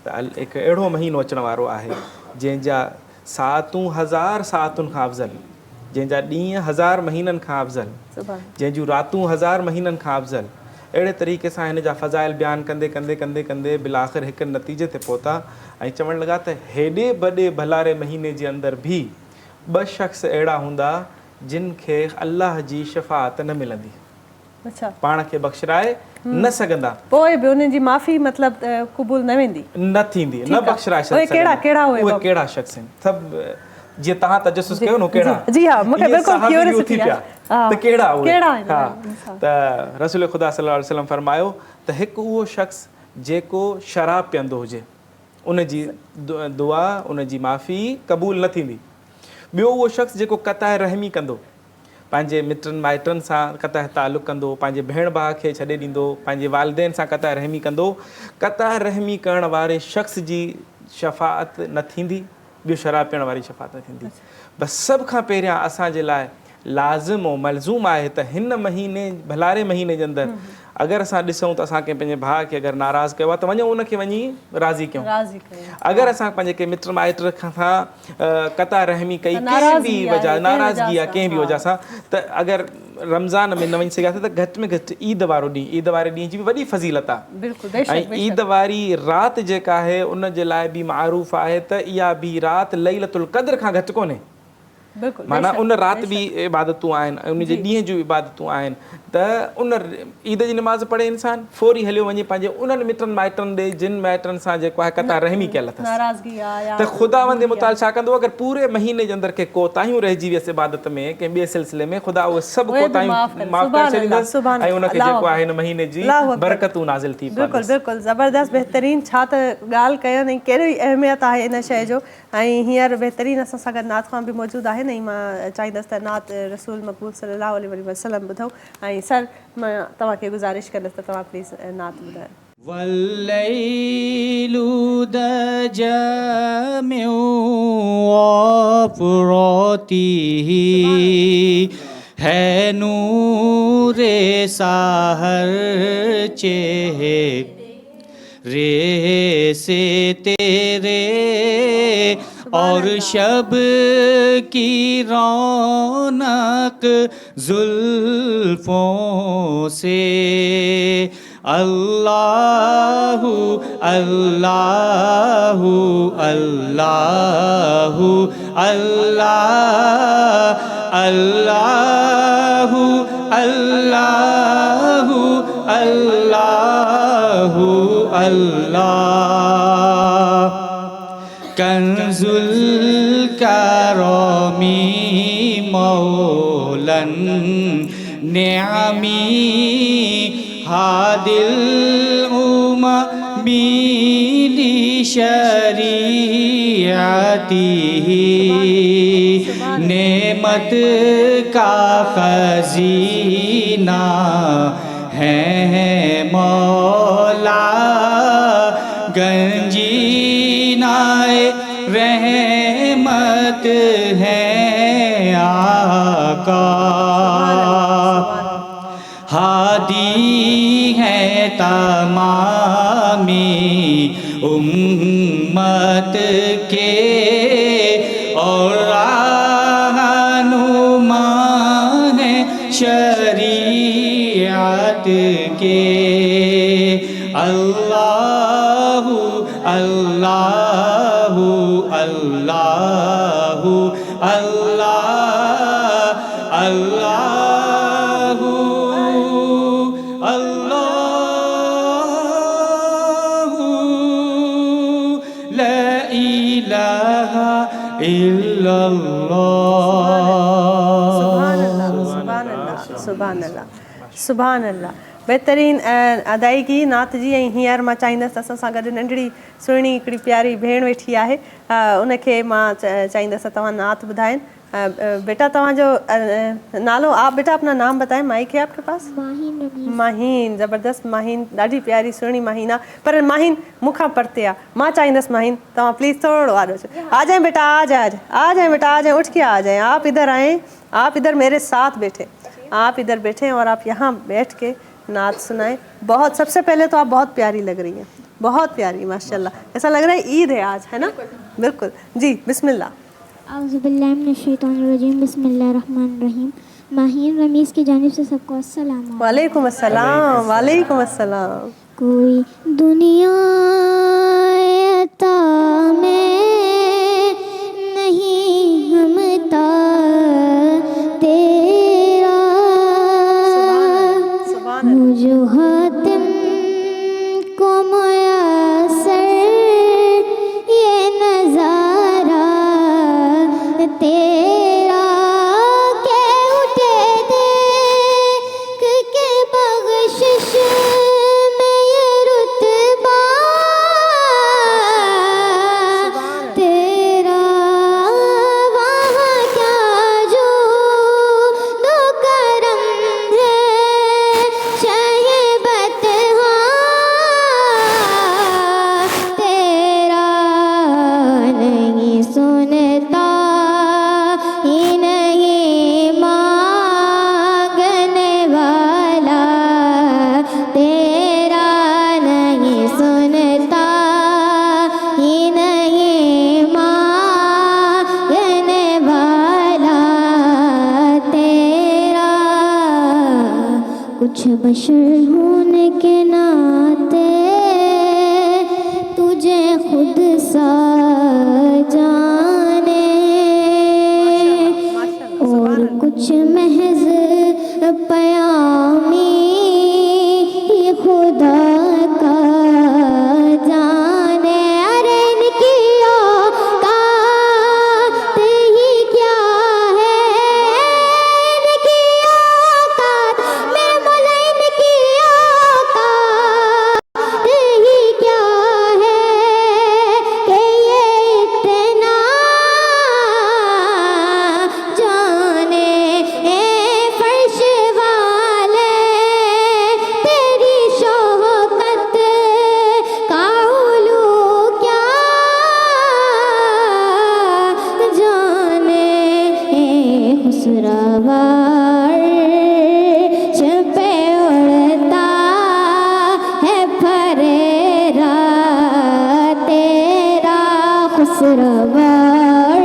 त हिकु अहिड़ो महीनो अचण वारो आहे जंहिंजा सातूं हज़ार सातुनि खां अफ़ज़ल, जंहिंजा ॾींहं हज़ार महीननि खां अफ़ज़ल, जंहिंजूं रातूं हज़ार महीननि खां अफ़ज़ल। अहिड़े तरीक़े सां हिन जा फ़ज़ाइल बयानु कंदे कंदे कंदे कंदे बिलाख़िर हिकु नतीजे ते पहुता ऐं चवणु लॻा त हेॾे वॾे भलारे महीने जे अंदरि बि ॿ शख़्स अहिड़ा हूंदा जिन खे अल्लाह जी शफ़ाअत न मिलंदी, पाण खे बख़्शराए न सघंदा, पोइ बि उन्हनि जी माफ़ी मतिलबु क़बूल न वेंदी, न थींदी, न बख़्शराए कहिड़ा शख़्स आहिनि सभु जीअं तव्हां तजसुस कयो न कहिड़ा। जी हा, मूंखे बिल्कुलु क्यूरियोसिटी आहे त कहिड़ा आहिनि। हा, त रसूल ख़ुदा सल्लल्लाहु अलैहि वसल्लम फरमायो त हिकु उहो शख़्स जेको शराब पीअंदो हुजे, उन जी दुआ, उन जी माफ़ी क़बूल न थींदी। ॿियो उहो शख़्स जेको क़ताए रहमी कंदो, पंहिंजे मिटनि माइटनि सां क़ताए तालुक़ कंदो, पंहिंजे भेण भाउ खे छॾे ॾींदो, पंहिंजे वालिदैन सां क़ताए रहमी कंदो, क़ताए रहमी करण वारे शख़्स जी शफ़ाअत न थींदी, ॿियो शराब पीअण वारी शफ़ात न थींदी। बसि सभ खां पहिरियां असांजे लाइ लाज़िम ऐं मलज़ूम आहे त हिन महीने भलारे महीने जे अंदरि अगरि असां ॾिसूं त असां कंहिं पंहिंजे भाउ खे अगरि नाराज़ कयो आहे त वञूं उनखे वञी राज़ी कयूं। अगरि असां पंहिंजे कंहिं मिट माइट खां क़ता रहमी कई कंहिं बि वजह नाराज़गी आहे कंहिं बि वजह सां त अगरि रमज़ान में न वञी सघियासीं त घटि में घटि ईद वारो ॾींहुं ईद वारे ॾींहं जी बि वॾी फज़ीलत आहे। ऐं ईद वारी राति जेका आहे उन जे लाइ बि मारूफ़ आहे त इहा बि राति लैलतुल क़द्र खां घटि कोन्हे। माना उन राति बि इबादतूं आहिनि, उन जे ॾींहं जूं इबादतूं आहिनि त उन ईद जी नमाज़ पढ़े इंसानु फौरी हलियो वञे पंहिंजे उन्हनि मिटनि माइटनि ॾे जिन माइटनि सां जेको आहे क़ता रहमी कयल अथसि त ख़ुदावंद मुताल छा कंदो अगरि पूरे महीने जे अंदरि के कोताहियूं रहिजी वियसि इबादत में कंहिं ॿिए सिलसिले में ख़ुदा उहे सभु कोताहियूं माफ़ करे छॾींदसि ऐं उनखे जेको आहे हिन महीने जी बरकतूं नाज़िल थी। बिल्कुलु बिल्कुलु ज़बरदस्त बहितरीन छा त ॻाल्हि कयो न कहिड़ी अहमियत आहे इन शइ जो। ऐं हींअर बहितरीन असां सां गॾु नात ख़्वां बि मौजूदु आहे न मां चाहींदसि त नात रसूल मक़बूल सल्लल्लाहु अलैहि वसल्लम ॿुधूं। ऐं सर मां तव्हांखे गुज़ारिश कंदसि त तव्हां प्लीज़ नात ॿुधायो। والليل دجى وفراته ہے نور سحر چہرے سے تیرے اور شب کی رونق زلفوں سے اللہ اللہ اللہ اللہ اللہ اللہ اللہ اللہ کنز الکرمی مولا نعمی هادي الأمم لشریعته نعمت کا خزینہ ہے مولا گنجینائے رحمت ہے آقا ہادی ہے تمامی امت کے اور رہنما ہے شریعت کے اللہ اللہ اللہ اللہ اللہ لا الہ الا اللہ سبحان اللہ سبحان اللہ बहितरीन अदायगी नात जी। ऐं हींअर मां चाहींदसि असां सां गॾु नंढड़ी सुहिणी हिकिड़ी प्यारी भेण वेठी आहे उनखे मां चाहींदसि तव्हां नात ॿुधाइनि। बेटा तव्हांजो नालो आप बेटा अपना नाम बताएं। माइक है आपके पास? माहीन। ज़बरदस्त माहीन, ॾाढी प्यारी सुहिणी माहीन आहे पर माहीन मूंखां परते आहे। मां चाहींदसि माहीन तव्हां प्लीज़ थोरो आगे आ जाएं बेटा, आ जाए बेटा, आ जाए, उठ के आ जाएं। आप इधर आएँ, आप इधर मेरे साथ बैठे, आप इधर बैठे और आप यहाँ बैठ के नात सुनाएं। बहुत सबसे पहले तो आप बहुत प्यारी लग रही हैं, बहुत प्यारी माशाल्लाह। ऐसा लग रहा है ईद है आज, है ना? बिल्कुल जी। बिस्मिल्लाह। औज़ुबिल्लाहि मिनश्शैतानिर्रजीम, बिस्मिल्लाहिर्रहमानिर्रहीम। माहीन रमीज़ की जानिब से सबको अस्सलाम। वालेकुम अस्सलाम। वालेकुम अस्सलाम। कोई दुनिया अता में नहीं हमता तेरा जो हातिम को मुयस्सर ये नज़ारा तेरा के उठे देख के बख्शिश में ये रुतबा کچھ بشر ہونے کے ناطے تجھے خود سا جانے، اور کچھ محض پیامی یہ خدا کا جانے، ارے ان کی اوقات ہی کیا ہے، ان کی اوقات میں مولا، ان کی اوقات ہی کیا ہے کہ یہ اتنا جانے، اے فرش والے تیری شوکت کا علو کیا جانے، اے خسروار پہ اڑتا ہے پھریرا تیرا، خسروار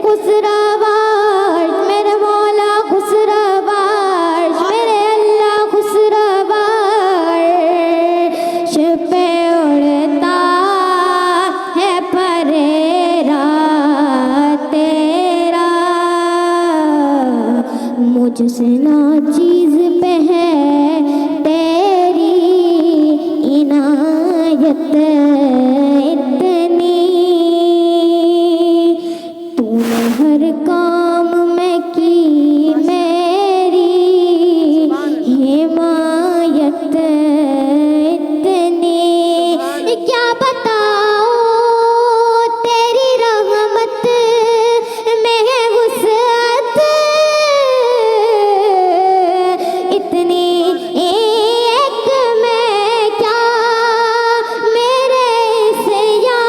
خسروار میرے مولا، خسروار میرے اللہ، خسروار پہ اڑتا ہے پھریرا تیرا، مجھ سے ناچیز پہ ہے تیری عنایت اتنی، تو نے ہر کام میں کی میری حمایت اتنی، کیا بتاؤں تیری رحمت میں ہے وسعت اتنی، ایک میں کیا میرے سیا،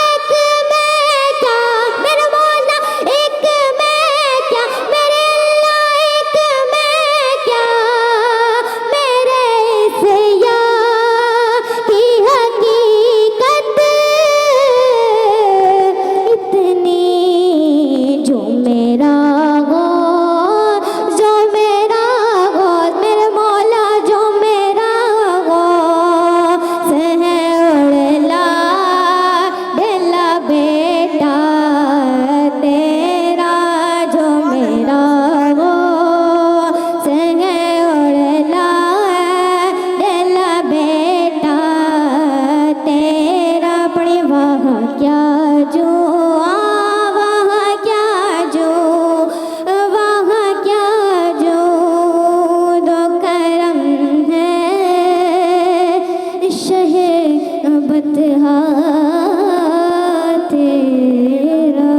ایک میں کیا میرے مولا، ایک میں کیا میرے اللہ، ایک میں کیا میرے سیا کی حقیقت اتنی، جو میرا غوث، جو میرا غوث میرے مولا، جو میرا غوث ہے اڑلا ڈلا بیٹا تیرا، جو میرا غوث ہے اڑلا ڈلا بیٹا تیرا، پڑی وہاں کیا جو وہاں کیا جو وہاں کیا جو دو کرم ہے شہر بطحا تیرا۔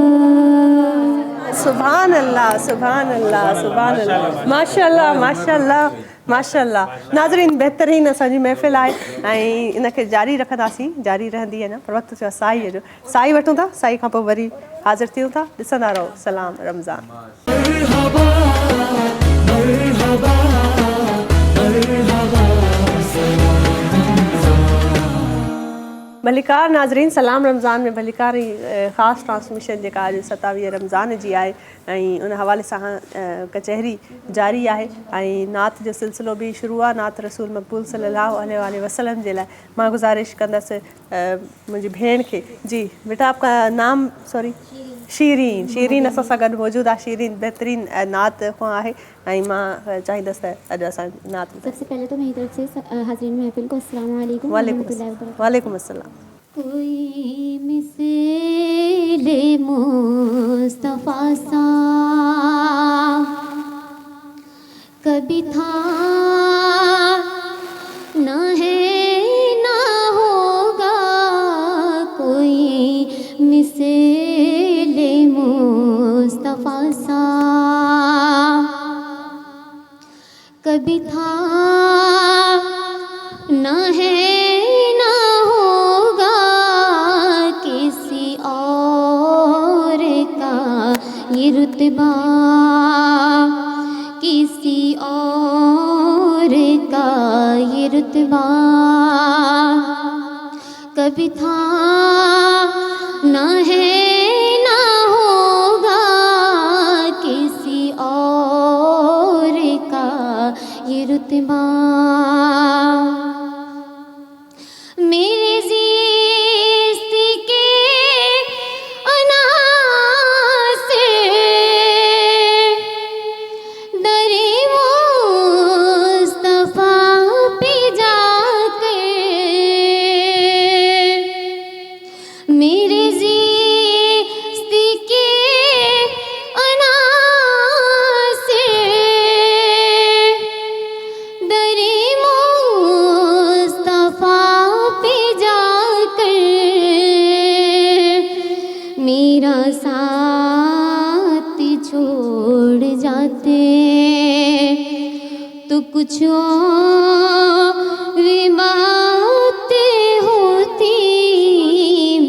سبحان اللہ، سبحان اللہ، سبحان اللہ، ماشاء اللہ، ماشاء اللہ، ماشاء اللہ۔ ناظرین، بہترین اساں محفل ہے ऐं इन खे जारी रखंदासीं، जारी रहंदी है न, पर वक़्तु थियो आहे साईअ जो। साई वठूं था, साई खां पोइ वरी हाज़िर थियूं था। ॾिसंदा रहो सलाम रमज़ान। مرحبا مرحبا مرحبا भलीकार नाज़रीन, सलाम रमज़ान में भलीकार जी ख़ासि ट्रांसमिशन जेका अॼु 27 रमज़ान जी आहे ऐं उन हवाले सां कचहरी जारी आहे ऐं नात जो सिलसिलो बि शुरू आहे। नात रसूल मक़बूल सल्लल्लाहु अलैहि वसल्लम जे लाइ मां गुज़ारिश कंदसि मुंहिंजी भेण खे। जी बेटा, आपका नाम? सॉरी, शीरीन। शीरीन असां सां गॾु मौजूदु आहे। शीरीन बहितरीन नात खां आहे ऐं मां चाहींदसि त अॼु असां नात। सबसे पहले तो मेरी तरफ से हाज़रीन महफिल को अस्सलाम वालेकुम। वालेकुम अस्सलाम। कोई मिसाल मुस्तफ़ा सा कभी था ना है ना होगा, कोई मिसाल मुस्तफ़ा सा कभी था ना है ना होगा, किसी और का ये रुतबा, किसी और का ये रुतबा कभी था ना है ना होगा, किसी और का یہ رتبہ میرے زیست کے عناصر در مصطفیٰ پہ جا کر میرے زیست کے عناصر در مصطفیٰ پہ جا کر میرا ساتھ چھوڑ جاتے تو کچھ اور باتیں ہوتی،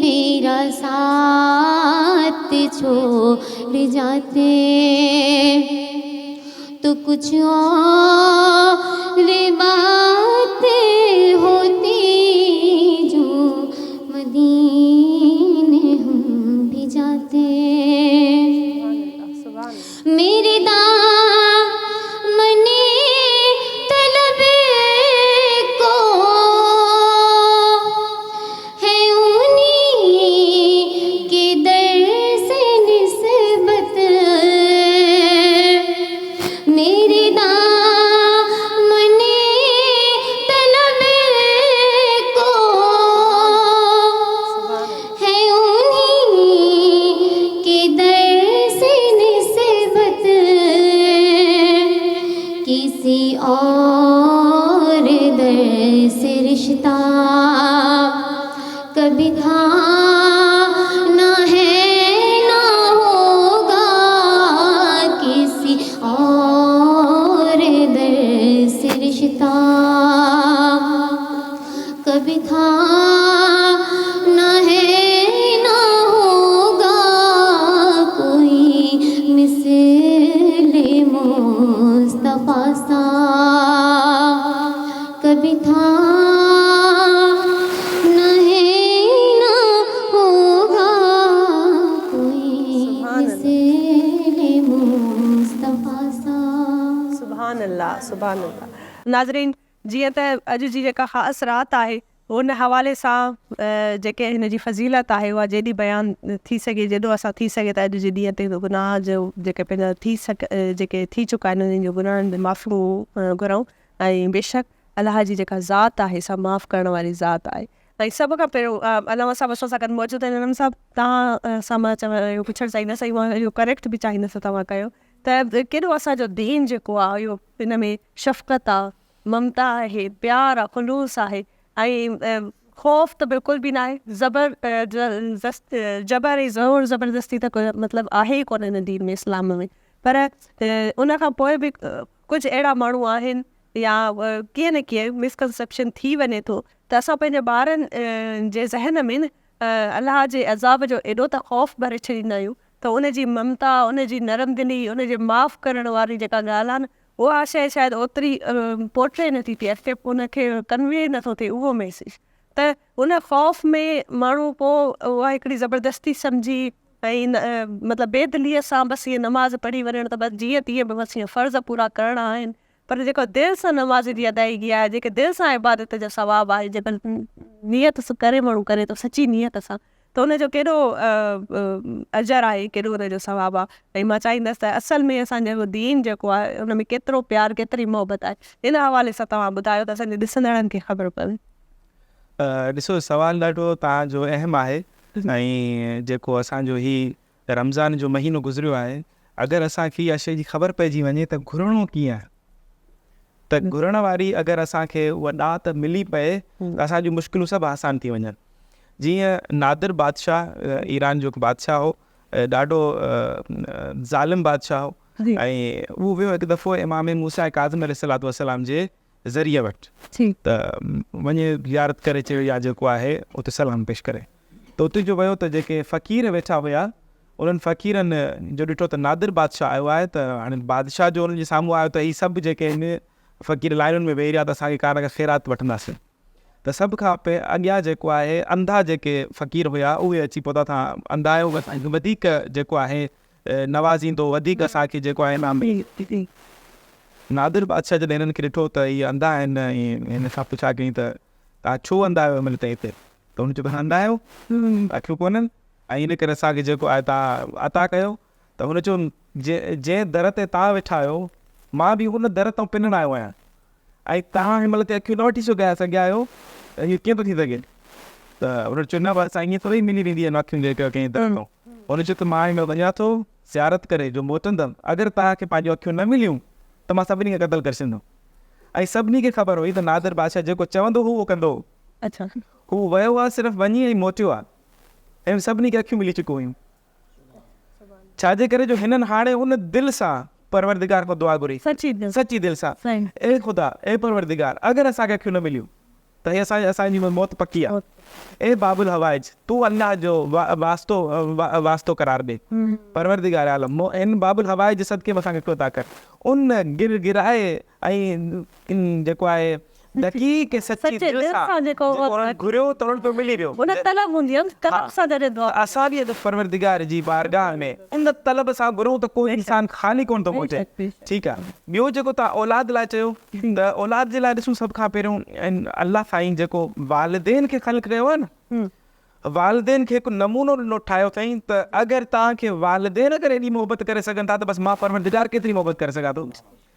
میرا ساتھ چھوڑ جاتے تو کچھ اور باتیں ہوتی، جو مدینے ہم بھی جاتے میرے دامن طلب کو ہے انہی کے در سے نسبت، میرے دامن طلب کو ہے انہی کے در سے نسبت، کسی اور در سے رشتہ کبھی تھا نہ ہے نہ ہوگا، کسی اور در سے رشتہ کبھی تھا نہ ہے نہ ہوگا، کوئی مثل مصطفیٰ سا کبھی تھا نہ ہے نہ ہوگا، کوئی مثل مصطفیٰ سا. سبحان اللہ سبحان اللہ. ناظرین جیئں ت اج جی जेका ख़ास रात आहे उन हवाले सां जेके हिन जी फज़ीलत आहे उहा जेॾी बयान थी सघे, जेॾो असां थी सघे त अॼु जे ॾींहं ते गुनाह जो जेके पंहिंजा जेके थी चुका आहिनि उन्हनि जो गुनाहनि जी माफ़ियूं घुरऊं, ऐं बेशक अलाह जी जेका ज़ात आहे सा माफ़ करण वारी ज़ात आहे. ऐं सभ खां पहिरियों अलामा साहब असां सां गॾु मौजूदु आहिनि. अलामा साहब तव्हां सां मां इहो पुछणु चाहींदसि, मां इहो करेक्ट बि चाहींदसि तव्हां कयो त केॾो असांजो दीन जेको आहे इहो हिन में शफ़क़त आहे, ममता आहे, प्यार आहे, ख़ुलूस आहे, ऐं ख़ौफ़ त बिल्कुलु बि न आहे. जबर ऐं ज़ोर ज़बरदस्ती त मतिलबु आहे ई कोन हिन दीन में, इस्लाम में. पर उन खां पोइ बि कुझु अहिड़ा माण्हू आहिनि या कीअं न कीअं मिसकंसेप्शन थी वञे थो त असां पंहिंजे ॿारनि जे ज़हन में न अलाह जे अज़ाब जो एॾो त ख़ौफ़ भरे छॾींदा आहियूं त उन जी ममता, उन जी नरम दिली, उन जे माफ़ करण वारी जेका ॻाल्हि आहे न उहा शइ शायदि ओतिरी पोर्ट्रे नथी थिए, अॻिते उनखे कन्वे नथो थिए उहो मैसेज. त उन ख़ौफ़ में माण्हू पोइ उहा हिकिड़ी ज़बरदस्ती सम्झी ऐं मतिलबु बेदिलीअ सां बसि ईअं नमाज़ पढ़ी वञणु त बसि जीअं तीअं बि बसि ईअं फ़र्ज़ पूरा करणा आहिनि. पर जेको दिलि सां नमाज़ जी अदायगी आहे, जेके दिलि सां इबादत जो सवाबु आहे, जेको नियत करे माण्हू करे थो सची नियत सां, त उनजो केॾो अजर आहे, केॾो उनजो सवाबु आहे. ऐं मां चाहींदसि त असल में असांजो दीन जेको आहे उन में केतिरो प्यार, केतिरी मोहबत आहे, इन हवाले सां तव्हां ॿुधायो त असांजे ॾिसंदड़नि खे ख़बर पवे. ॾिसो सवालु ॾाढो तव्हांजो अहम आहे. ऐं जेको असांजो हीउ रमज़ान जो महीनो गुज़रियो आहे, अगरि असांखे इहा शइ जी ख़बर पइजी वञे त घुरणो कीअं आहे, त घुरण वारी अगरि असांखे उहा ॾात मिली पए त असांजूं मुश्किलूं सभु आसान थी वञनि. जीअं नादिर बादशाह ईरान जो बादशाह हो, ॾाढो ज़ालिम बादशाह हो, ऐं उहो वियो हिकु दफ़ो इमाम मूसा काज़िम अलैहिस्सलातु वस्सलाम जे ज़रिए वटि त वञे ज़ियारत करे चयो या जेको आहे उते सलाम पेश करे. त उते जो वियो त जेके फ़क़ीर वेठा हुया उन्हनि फ़क़ीरनि जो ॾिठो त नादिर बादशाह आयो आहे, त हाणे बादशाह जो उन्हनि जे साम्हूं आयो त हीअ सभु जेके आहिनि फ़क़ीर लाइनुनि में वेही रहिया त असांखे का न का ख़ैरात वठंदासीं. त सभु खां अॻियां जेको आहे अंधा जेके फ़क़ीर हुया उहे अची पहुता था. अंधा आहियो असांखे वधीक जेको आहे नवाज़ींदो, वधीक असांखे जेको आहे इनाम. नादिर बादशाह जॾहिं हिननि खे ॾिठो त इहे अंधा आहिनि ऐं हिन खां पुछा कई त तव्हां छो अंधा आहियो हिन महिल हिते, त हुन चयो त अंधा आहियो, अखियूं कोन्हनि, ऐं इन करे असांखे जेको आहे तव्हां अता कयो। त हुन चयो जंहिं दर ते तव्हां वेठा आहियो मां बि हुन दर तां पिनण आयो आहियां, ऐं तव्हां हिन महिल ते अखियूं न वठी सघिया आहियो, हीअं कीअं थो थी सघे? त हुन चयो न बसि ईअं थोरी मिली वेंदी आहिनि अखियूं जेके कंहिं दर तां। हुन चयो त मां हिन वञा थो ज़ियारत करे जो मोटंदमि, अगरि तव्हांखे पंहिंजो अखियूं न मिलियूं त मां सभिनी खे क़तल करे छॾींदुमि। ऐं सभिनी खे ख़बर हुई त नादिर बादशाह जेको चवंदो हू उहो कंदो। अच्छा, हू वियो आहे सिर्फ़ु वञी ऐं मोटियो आहे, ऐं सभिनी खे अखियूं मिली चुकियूं हुयूं। छाजे करे जो हिननि हाणे उन दिलि सां परवरदिगार खां दुआ घुरी, सची दिलि सां, ए ख़ुदा ए परवरदिगार अगरि असांखे अखियूं न मिलियूं त हे असांजी मौत पकी आहे। ए बाबुल हवाइज तूं अल्लाह जो वास्तो करार ॾे, परवरदिगार आलम हिन बाबुल हवाइज जे सदके में असांखे को अता कर। उन गिराए ऐं जेको आहे दक़ीक़ सच्ची दिलि सां जेको घुरियो त उन्हनि खे मिली वियो। उन तलब हूंदी आहे, तलब सां जॾहिं दुआ असां बि परवरदिगार जी बारगाह में उन तलब सां घुरूं त कोई इंसान ख़ाली कोन थो पहुचे। ठीकु आहे, ॿियो जेको तव्हां औलाद लाइ चयो त औलाद जे लाइ ॾिसूं सभ खां पहिरियों अल्लाह साईं जेको वालिदैन खे ख़ल्क़ कयो आहे न, वालिदैन खे हिकु नमूनो ॾिनो ठाहियो अथई त अगरि तव्हांखे वालिदैन अगरि एॾी मोहबत करे सघनि था त बसि मां परवरदिगार केतिरी मोहबत करे सघां थो।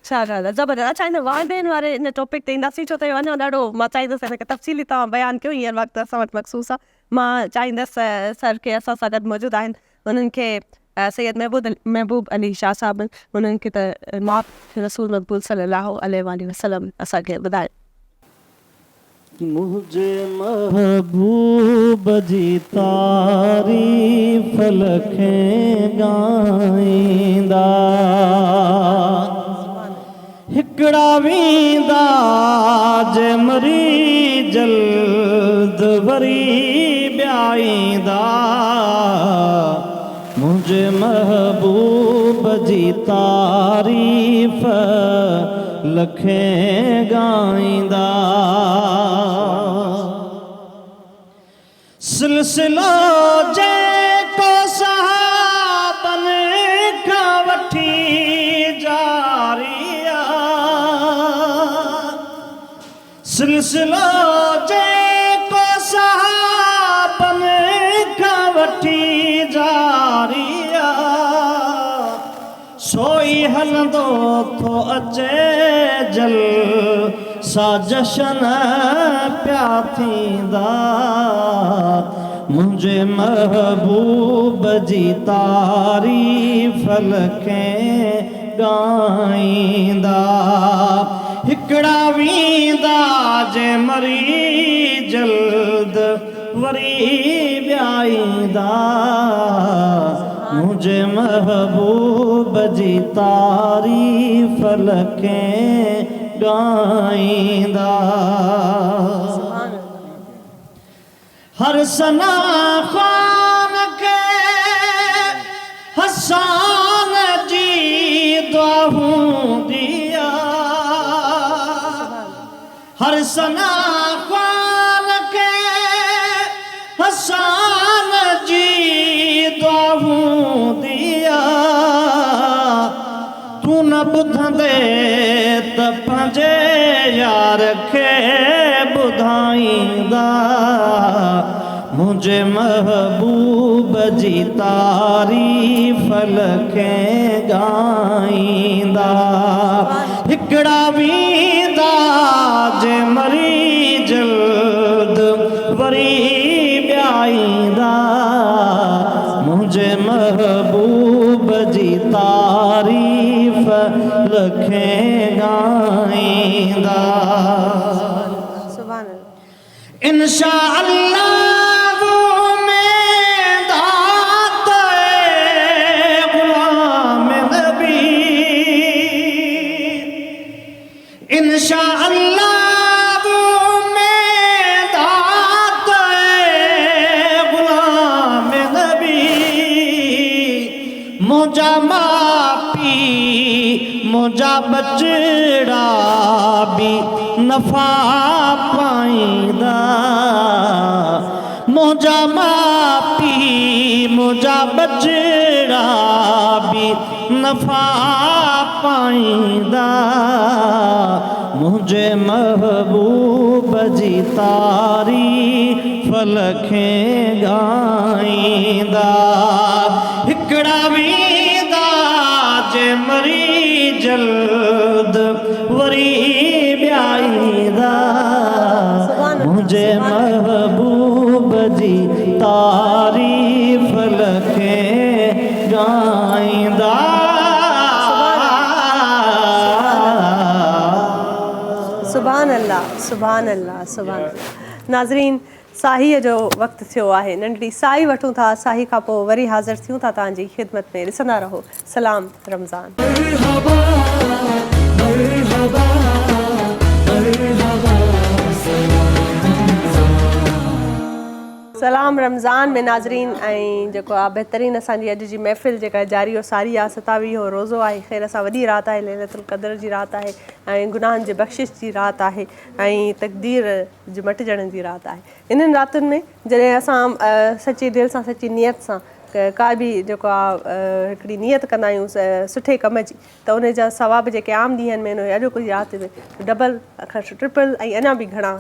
छा ॻाल्हि आहे, ज़बरदस्त। अच्छा, हिन वालिदैन वारे इन टॉपिक ते ईंदासीं छो त अञा ॾाढो मां चाहींदसि हिनखे तफ़सीली तव्हां बयानु कयो, हींअर वक़्तु असां वटि मख़सूस आहे। मां चाहींदसि सर खे असां सां गॾु मौजूदु आहिनि, हुननि खे सैयद महबूब अली शाह साहिब, हुननि खे त मां रसूल मक़बूल सल्लल्लाहु अलैहि वसल्लम असांखे ॿुधाए। मुझे महबूब जी तारीफ़ लखें गाईंदा, हिकड़ा वींदा जे मरी जल्द वरी ब्याईंदा। मुझे महबूब जी तारीफ़ लखें गाईंदा। सिलसिलो जेको सहाबन खां वठी जारी आहे, सिलसिलो जेको सहाबन खां वठी जारी आहे, सोई हलंदो थो अचे जल सा जशन प्या थींदा। मुझे महबूब जी तारीफ़ लखें गाईंदा, हिकड़ा वींदा जे मरी जल्द वरी ब्याईंदा। मुझे महबूब जी तारीफ़ लखें गाईंदा। हर सना ख़ान के हसन जी दुआऊं दिया, हर सना ख़ान के हसन जी दुआऊं दिया। तू न ॿुधंदे त पंहिंजे यार खे ॿुधाईंदा। मुझे महबूब जी तारीफ़ लखें गाईंदा, हिकड़ा वींदा जे मरी जल्द वरी ब्याईंदा। मुझे महबूब जी तारीफ़ लखें गाईंदा। इंशाअल्लाह इंशाअल्लाह में दात गुलाम नबी। मुझा मापी मुझा बचड़ा भी नफा पाईंदा। मुझा मापी मुझा बचड़ा भी नफा पाईंदा मुझे महबूब जी तारीफ़ लखें गाईंदा हिकड़ा वींदा जे मरी जल्द वरी ब्याईंदा मुझे महबूब जी तारीफ़ लखें गाईंदा सुभान अल्लाह सुभान अल्लाह सुभान अल्लाह। नाज़रीन साहीअ जो वक़्तु थियो आहे, नंढड़ी साई वठूं था, साही खां पोइ वरी हाज़िर थियूं था तव्हांजी ख़िदमत में। ॾिसंदा रहो सलाम रमज़ान। मरहबा मरहबा मरहबा सलाम रमज़ान में नाज़रीन ऐं जेको आहे बहितरीनु असांजी अॼु जी महफ़िल जेका जारी और सारी आहे 27 रोज़ो आहे। ख़ैर असां वॾी राति आहे, लैलतुल क़द्र जी राति आहे ऐं गुनाहनि जी बख़्शिश जी राति आहे ऐं तक़दीर जे मटिजण जी राति आहे। इन्हनि रातियुनि में जॾहिं असां सची दिलि सां सची नियत सां का बि जेको आहे हिकिड़ी नियत कंदा आहियूं सुठे कम जी, त उन जा सवाब जेके आम ॾींहंनि में अॼोकी राति में डबल ट्रिपल ऐं अञा बि घणा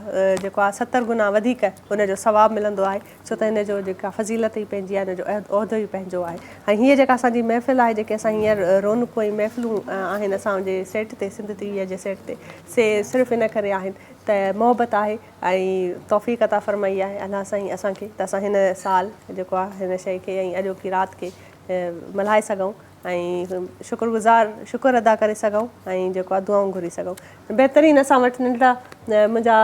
जेको आहे 70 गुना वधीक उनजो सवाबु मिलंदो आहे। छो त हिन जो जेका फज़ीलत ई पंहिंजी आहे, हिन जो उहिदो ई पंहिंजो आहे। ऐं हीअ जेका असांजी महफ़िल आहे, जेके असां हींअर रौनक़ूं ऐं महफ़िलूं आहिनि असांजे सेट ते, सिंध टीवीअ जे सेट ते, से सिर्फ़ु इन करे आहिनि त मोहबत आहे ऐं तौफ़ीक़ अता फ़रमाई आहे अलाह साईं असांखे, त असां हिन साल जेको आहे हिन शइ खे ऐं अॼोकी राति खे मल्हाए सघूं ऐं शुक्र अदा करे सघूं ऐं जेको आहे दुआऊं घुरी सघूं। बहितरीनु असां वटि नंढड़ा मुंहिंजा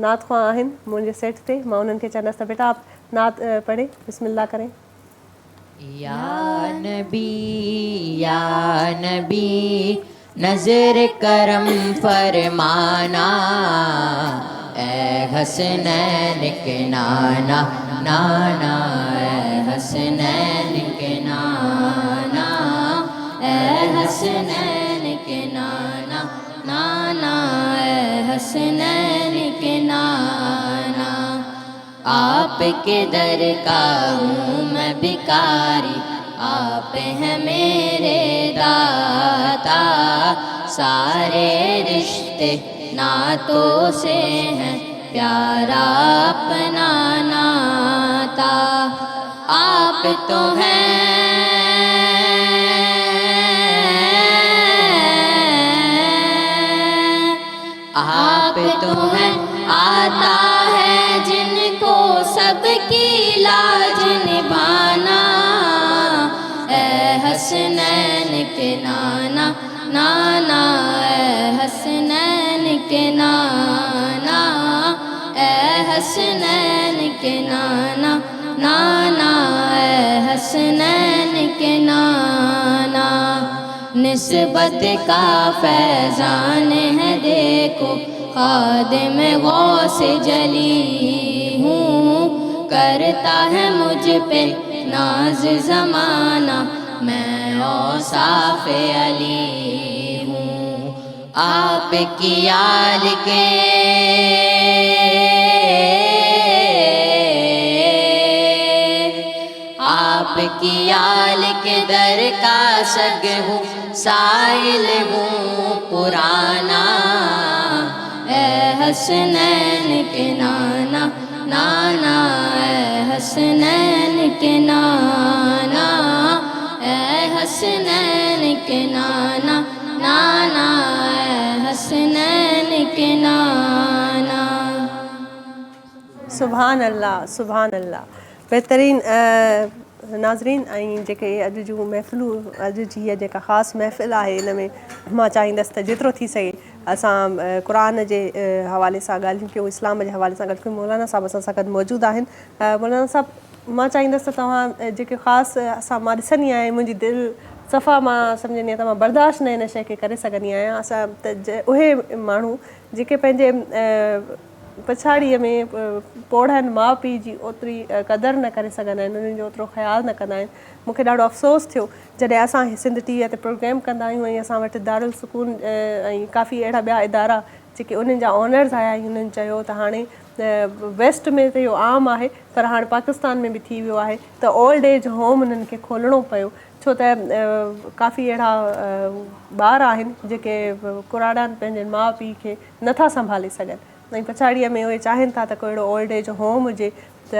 नात ख़्वां आहिनि मुंहिंजे सेट ते। मां उन्हनि खे चवंदसि त बेटा आप नात पढ़े बिस्मिल्लाह करें। या नबी नजर करम फरमाना ए हसनैन के नाना नाना ए हसनैन के नाना ए हसनैन के नाना नाना ए हसनैन के नाना। आपके दर का हूँ मैं भिखारी, आप हैं मेरे दाता, सारे रिश्ते नातों से हैं प्यारा अपना नाता। आप तो हैं आप तो हैं आता है जिनको सबकी लाज निभाना ए हसनैन के नाना नाना ए हसनैन के नाना ए हसनैन के नाना नाना ए हसनैन के नाना। निस्बत का फैज़ान है देखो, खादिम गौस जली हूँ, करता है मुझ पे नाज ज़माना, मैं औसाफ अली हूँ। आपकी याद के आपकी याल के दर का सग हूँ, साइल हूँ पुराना ए हसनैन के नाना नाना ए हसनैन के नाना ए हसनैन के नाना नाना ए हसनैन के नाना। सुभान अल्लाह सुभान अल्लाह। बहितरीन नाज़रीन ऐं जेके अॼु जूं महफ़िलूं, अॼु जी इहा जेका ख़ासि महफ़िल आहे, इन में मां चाहींदसि त जेतिरो थी सघे असां क़ुरान जे हवाले सां ॻाल्हियूं कयूं, इस्लाम जे हवाले सां ॻाल्हियूं कयूं। मौलाना साहिबु असां सां गॾु मौजूदु आहिनि। मौलाना साहिबु मां चाहींदसि त तव्हां जेके ख़ासि मां ॾिसंदी आहियां, मुंहिंजी दिलि सफ़ा मां सम्झंदी आहियां त मां बर्दाश्त न हिन शइ खे करे सघंदी आहियां। असां त उहे माण्हू जेके पंहिंजे पछाड़ीअ में पोढ़नि माउ पीउ जी ओतिरी क़दुरु न करे सघंदा आहिनि, उन्हनि जो ओतिरो ख़्यालु न कंदा आहिनि। मूंखे ॾाढो अफ़सोस थियो जॾहिं असां सिंध टीवीअ ते प्रोग्राम कंदा आहियूं ऐं असां वटि दारुल सुकून ऐं काफ़ी अहिड़ा ॿिया इदारा जेके उन्हनि जा ऑनर्स आया आहिनि, उन्हनि चयो त हाणे वेस्ट में त इहो आम आहे पर हाणे पाकिस्तान में बि थी वियो आहे त ओल्ड एज होम उन्हनि खे खोलणो पियो छो त काफ़ी अहिड़ा ॿार आहिनि जेके कुराड़ान पंहिंजे माउ पीउ खे नथा संभाले सघनि ऐं पछाड़ीअ में उहे चाहिनि था त को अहिड़ो ओल्ड एज होम हुजे त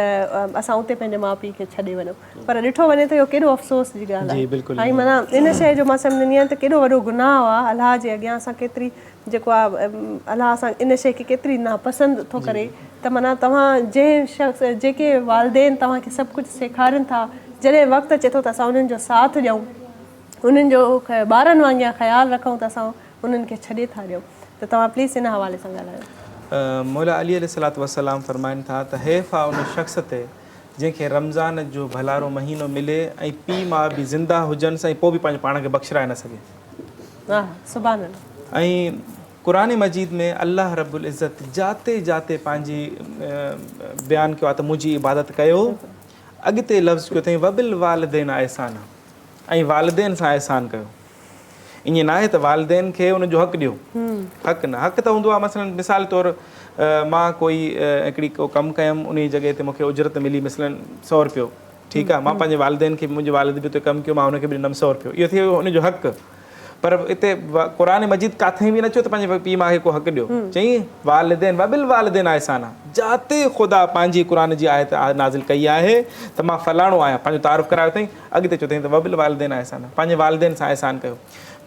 असां उते पंहिंजे माउ पीउ खे छॾे वञूं पर ॾिठो वञे त इहो केॾो अफ़सोस जी ॻाल्हि आहे ऐं माना इन शइ जो मां सम्झंदी आहियां त केॾो वॾो गुनाह आहे अलाह जे अॻियां असां केतिरी जेको आहे अलाह असां इन शइ खे केतिरी नापसंदि थो करे त माना तव्हां जंहिं शख़्स जेके वालदेन तव्हांखे सभु कुझु सेखारनि था जॾहिं वक़्तु अचे थो त असां उन्हनि जो साथ ॾियूं उन्हनि जो ॿारनि वांगुरु ख़्यालु रखूं त असां उन्हनि खे छॾे था ॾियूं त तव्हां प्लीज़ इन हवाले सां ॻाल्हायो। मौला अली अलैहिस्सलातु वस्सलाम फरमाइनि था त हैफ़ आहे उन शख़्स ते जंहिंखे रमज़ान जो भलारो महीनो मिले ऐं पीउ माउ बि ज़िंदा हुजनि सां पोइ बि पंहिंजे पाण खे बख़्शराए न सघे। हा सुभान अल्लाह। ऐं क़ुरान मजीद में अल्लाह रब्बुल इज़्ज़त जाते जाते पंहिंजी बयानु कयो आहे त मुंहिंजी इबादत कयो अॻिते लफ़्ज़ कयो अथई वबिल वालिदैन एहसान ऐं वालिदैन सां एहसान कयो। ईअं न आहे त वालिदैन खे उनजो हक़ु ॾियो हक़ु न हक़ु त हूंदो आहे मसलन मिसाल तौरु मां कोई हिकिड़ी को कमु कयुमि उन जॻह ते मूंखे उजरत मिली मसलन 100 रुपयो ठीकु आहे मां पंहिंजे वालिदैन खे मुंहिंजे वालिद बि उते कमु कयो मां हुनखे बि ॾिनमि 100 रुपयो इहो थी वियो उनजो हक़ु पर हिते क़ुरान मजीद काथे बि न चयो त पंहिंजे पीउ माउ खे को हक़ु ॾियो चई वालिदैन वबिल वालिदैन एहसान जाते ख़ुदा पंहिंजी क़ुरान जी आयत नाज़िल कई आहे त मां फलाणो आहियां पंहिंजो तारीफ़ करायो अथई अॻिते चयो अथई त वबिल वालिदैन एहसान पंहिंजे वालिदैन सां एहसान कयो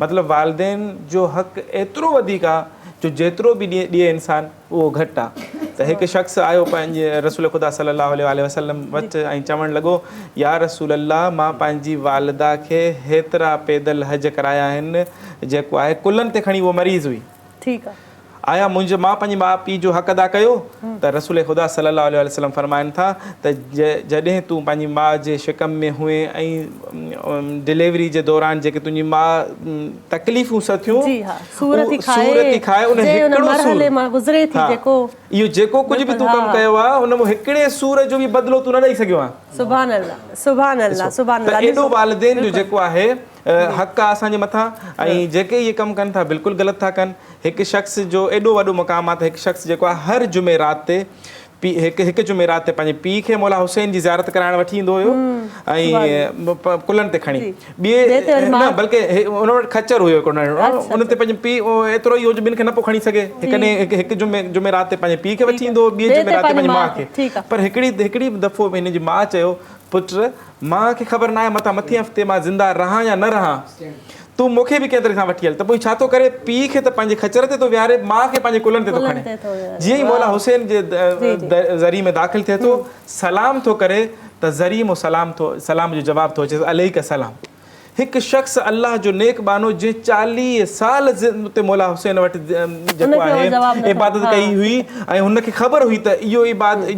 मतिलबु वालिदैन जो हक़ु एतिरो वधीक आहे जो जेतिरो बि ॾिए इंसानु उहो घटि आहे त हिकु शख़्स आयो पंहिंजे रसूल ख़ुदा सल्लल्लाहु अलैहि वसल्लम वटि ऐं चवणु लॻो या रसूल अल्लाह मां पंहिंजी वालिदा खे हेतिरा पैदल हज कराया आहिनि जेको आहे कुल्हनि ते खणी उहो मरीज़ हुई ठीकु आहे आया मुंहिंजो मां पंहिंजे माउ पीउ जो हक़ अदा कयो त रसूल ख़ुदा सल्लल्लाहु अलैहि वसल्लम फरमाइनि था त जॾहिं तूं पंहिंजी माउ जे शिकम में हुए ऐं डिलीवरी जे दौरान जेके तुंहिंजी माउ तकलीफ़ूं सथियूं सूरत थी खाए उन हिकिड़ो इहो जेको कुझु बि तूं कमु कयो आहे उन में हिकिड़े सूर जो बि बदिलो तूं न ॾेई सघियो आहे। सुभान अल्लाह सुभान अल्लाह सुभान अल्लाह। एॾो वालिदैन जो जेको आहे हक़ आहे असांजे मथां ऐं जेके इहे कमु कनि था बिल्कुलु ग़लति था कनि। हिकु शख़्स जो एॾो वॾो मुक़ाम आहे त हिकु शख़्स जेको आहे हर जुमेरात ते हिकु जुमेरात ते पंहिंजे पीउ खे मौला हुसैन जी ज़ियारत कराइण वठी ईंदो हुयो ऐं कुल्हनि ते खणी ॿिए न बल्कि हुन वटि खच्चर हुयो उन ते पंहिंजे पीउ एतिरो इहो ॿिनि खे न पियो खणी सघे हिकु जुमेरात ते पंहिंजे पीउ खे वठी ईंदो ॿिए जुमेरात ते पंहिंजी माउ खे पर हिकिड़ी दफ़ो हिन जी माउ चयो पुट मां खे ख़बर न आहे मथे हफ़्ते मां ज़िंदा रहां या न रहां तूं मूंखे बि कंहिं तरह सां वठी हल त पोइ छा थो करे पीउ खे त पंहिंजे खचर ते थो विहारे माउ खे पंहिंजे कुल्हनि ते थो खणे जीअं ई मौला हुसैन जे ज़री में दाख़िल थिए थो सलाम थो करे त ज़री मो सलाम जो जवाबु थो अचे अलैका सलाम। हिकु शख़्स अल्लाह जो नेक बानो जंहिं 40 साल उते मौला हुसैन वटि जेको आहे इबादत कई हुई ऐं हुनखे ख़बर हुई त इहो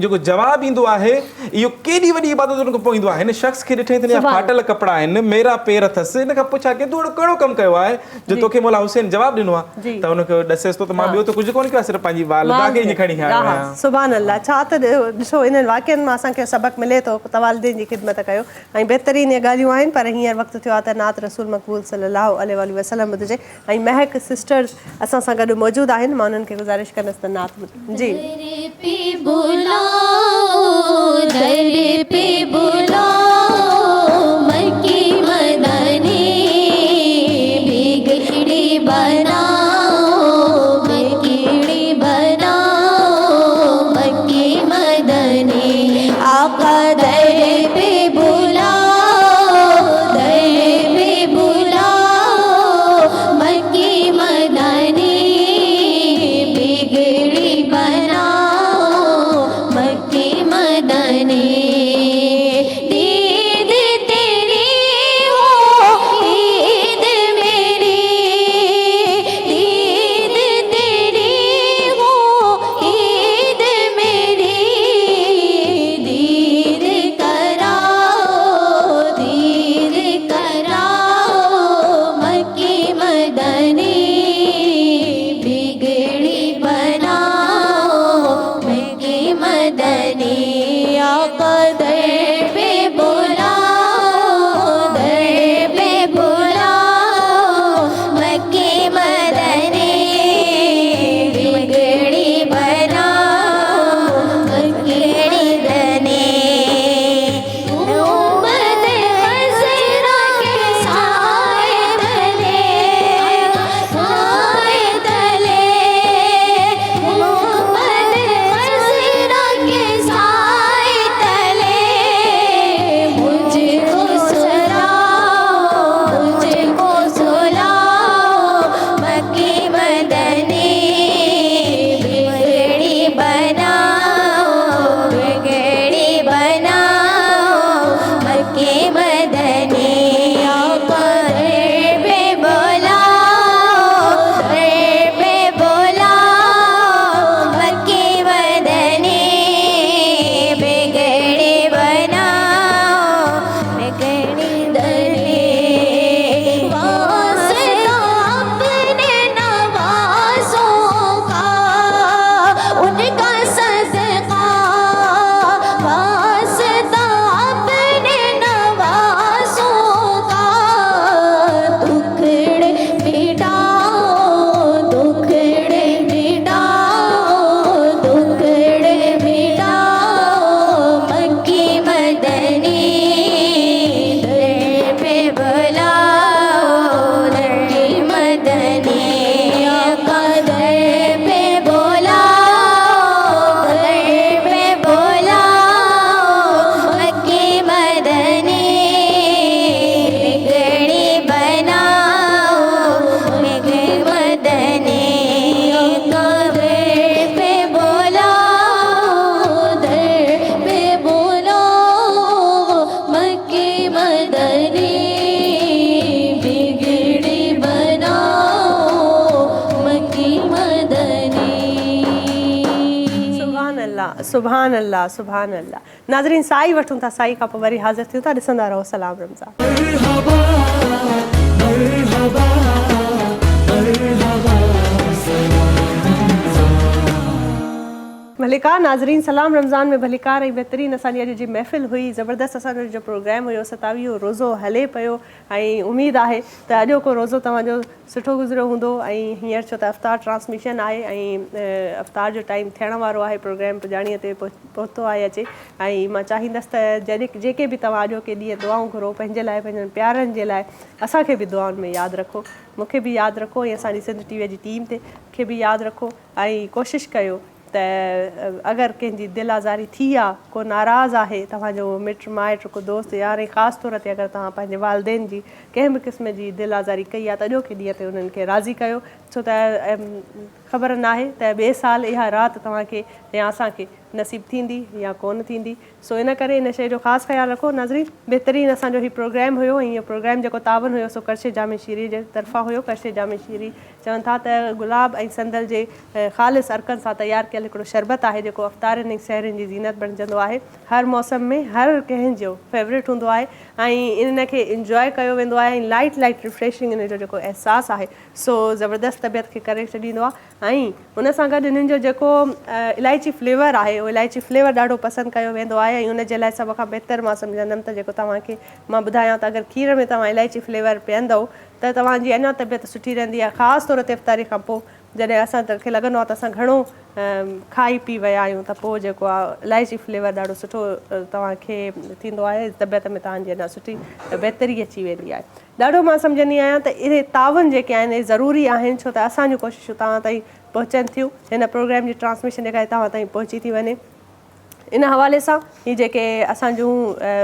जेको जवाबु ईंदो आहे इहो केॾी वॾी इबादत हुनखे पोइ ईंदो आहे। हिन शख़्स खे ॾिठे त फाटल कपिड़ा आहिनि मेरा पेर अथसि हिन खां पुछा की तूं कहिड़ो कमु कयो आहे जो तोखे मौला हुसैन जवाबु ॾिनो आहे त हुनखे ॾसेसि थो त मां ॿियो त कुझु कोन कयो आहे सिर्फ़ु पंहिंजी वालिदा खे ई खणी आयो आहियां। सुभान अल्लाह। छा त ॾिसो इन्हनि वाक़िअनि मां असांखे सबक़ु मिले थो त वालिदैन जी ख़िदमत कयो ऐं बहितरीन ॻाल्हियूं आहिनि पर हींअर वक़्तु थियो आहे त नात रसूल मक़बूल सल्लल्लाहु अलैहि वसल्लम ॿुधिजे ऐं महक सिस्टर्स असां सां गॾु मौजूदु आहिनि मां उन्हनि खे गुज़ारिश कंदसि त नात जी मदनी कदर पे बोला मक्की मदनी बिगड़ी बनाओ बिगड़ी मदनी कदर पे बोला मक्की मदनी बिगड़ी बनाओ मक्की मदनी। सुभान अल्लाह सुभान अल्लाह। नाज़रीन साई वठूं था, साई खां पोइ वरी हाज़िर थियूं था। ॾिसंदा रहो सलाम रमज़ान। मरहबा मरहबा मरहबा भलीकार नाज़रीन सलाम रमज़ान में भलीकार ऐं बहितरीन असांजी अॼु जी महफ़िल हुई। ज़बरदस्त असांजो जो प्रोग्राम हुयो 27 रोज़ो हले पियो ऐं उमेदु आहे त अॼोको रोज़ो तव्हांजो सुठो गुज़रियो हूंदो। ऐं हींअर छो त अफ़्तार ट्रांसमिशन आहे ऐं अफ़्तार जो टाइम थियण वारो आहे, प्रोग्राम पुॼाणीअ ते पहुतो आहे अचे। ऐं मां चाहींदसि त जेके बि तव्हां अॼोके ॾींहुं दुआऊं घुरो पंहिंजे लाइ, पंहिंजनि प्यारनि जे लाइ, असांखे बि दुआउनि में यादि रखो, मूंखे बि यादि रखो ऐं असांजी सिंध टीवीअ जी टीम ते खे बि यादि रखो। ऐं कोशिशि कयो त अगरि कंहिंजी दिलि आज़ारी थी आहे, को नाराज़ आहे, तव्हांजो मिट माइट को दोस्त यार, ऐं ख़ासि तौर ते अगरि तव्हां पंहिंजे वालदेन जी कंहिं बि क़िस्म जी दिलि आज़ारी कई आहे त अॼोके ॾींहं ते उन्हनि खे राज़ी कयो। छो त ख़बर नाहे त ॿिए साल इहा राति तव्हांखे या असांखे नसीबु थींदी या कोन थींदी। सो इन करे इन शइ जो ख़ासि ख़्यालु रखो। नाज़रीन बहितरीनु असांजो हीउ प्रोग्राम हुयो ऐं इहो प्रोग्राम जेको तावन हुयो सो करशे जामे शीरी जे तरफ़ां हुयो। करशे जामे शीरी चवनि था त गुलाब ऐं संदल जे ख़ालिस अर्कनि सां तयारु कयल हिकिड़ो शरबत आहे जेको अफ़्तारनि ऐं सहरनि जी ज़ीनत बणिजंदो आहे। हर मौसम में हर कंहिंजो फेवरेट हूंदो आहे ऐं इन खे इंजॉय कयो वेंदो आहे ऐं लाइट रिफ्रेशिंग इन जो जेको अहसासु आहे सो ज़बरदस्त तबियत खे करे छॾींदो आहे। ऐं उन सां गॾु इन्हनि जो जेको इलायची फ्लेवर आहे उहो इलायची फ्लेवर ॾाढो पसंदि कयो वेंदो आहे। ऐं उनजे लाइ सभ खां बहितर मां सम्झंदमि त जेको तव्हांखे मां ॿुधायां त अगरि खीर में तव्हां इलायची फ्लेवर पीअंदव त तव्हांजी अञा तबियत सुठी रहंदी आहे। ख़ासि तौर ते इफ़्तारी खां पोइ जॾहिं असांखे लॻंदो आहे त असां घणो खाई पी विया आहियूं त पोइ जेको आहे इलायची फ्लेवर ॾाढो सुठो तव्हांखे थींदो आहे, तबियत में तव्हांजी अञा सुठी बहितरी अची वेंदी आहे। ॾाढो मां सम्झंदी आहियां त इहे तावन जेके आहिनि इहे ज़रूरी आहिनि, छो त असांजूं कोशिशूं तव्हां ताईं पहुचनि थियूं, हिन प्रोग्राम जी ट्रांसमिशन जेका आहे तव्हां ताईं पहुची थी वञे। इन हवाले सां हीअ जेके असांजूं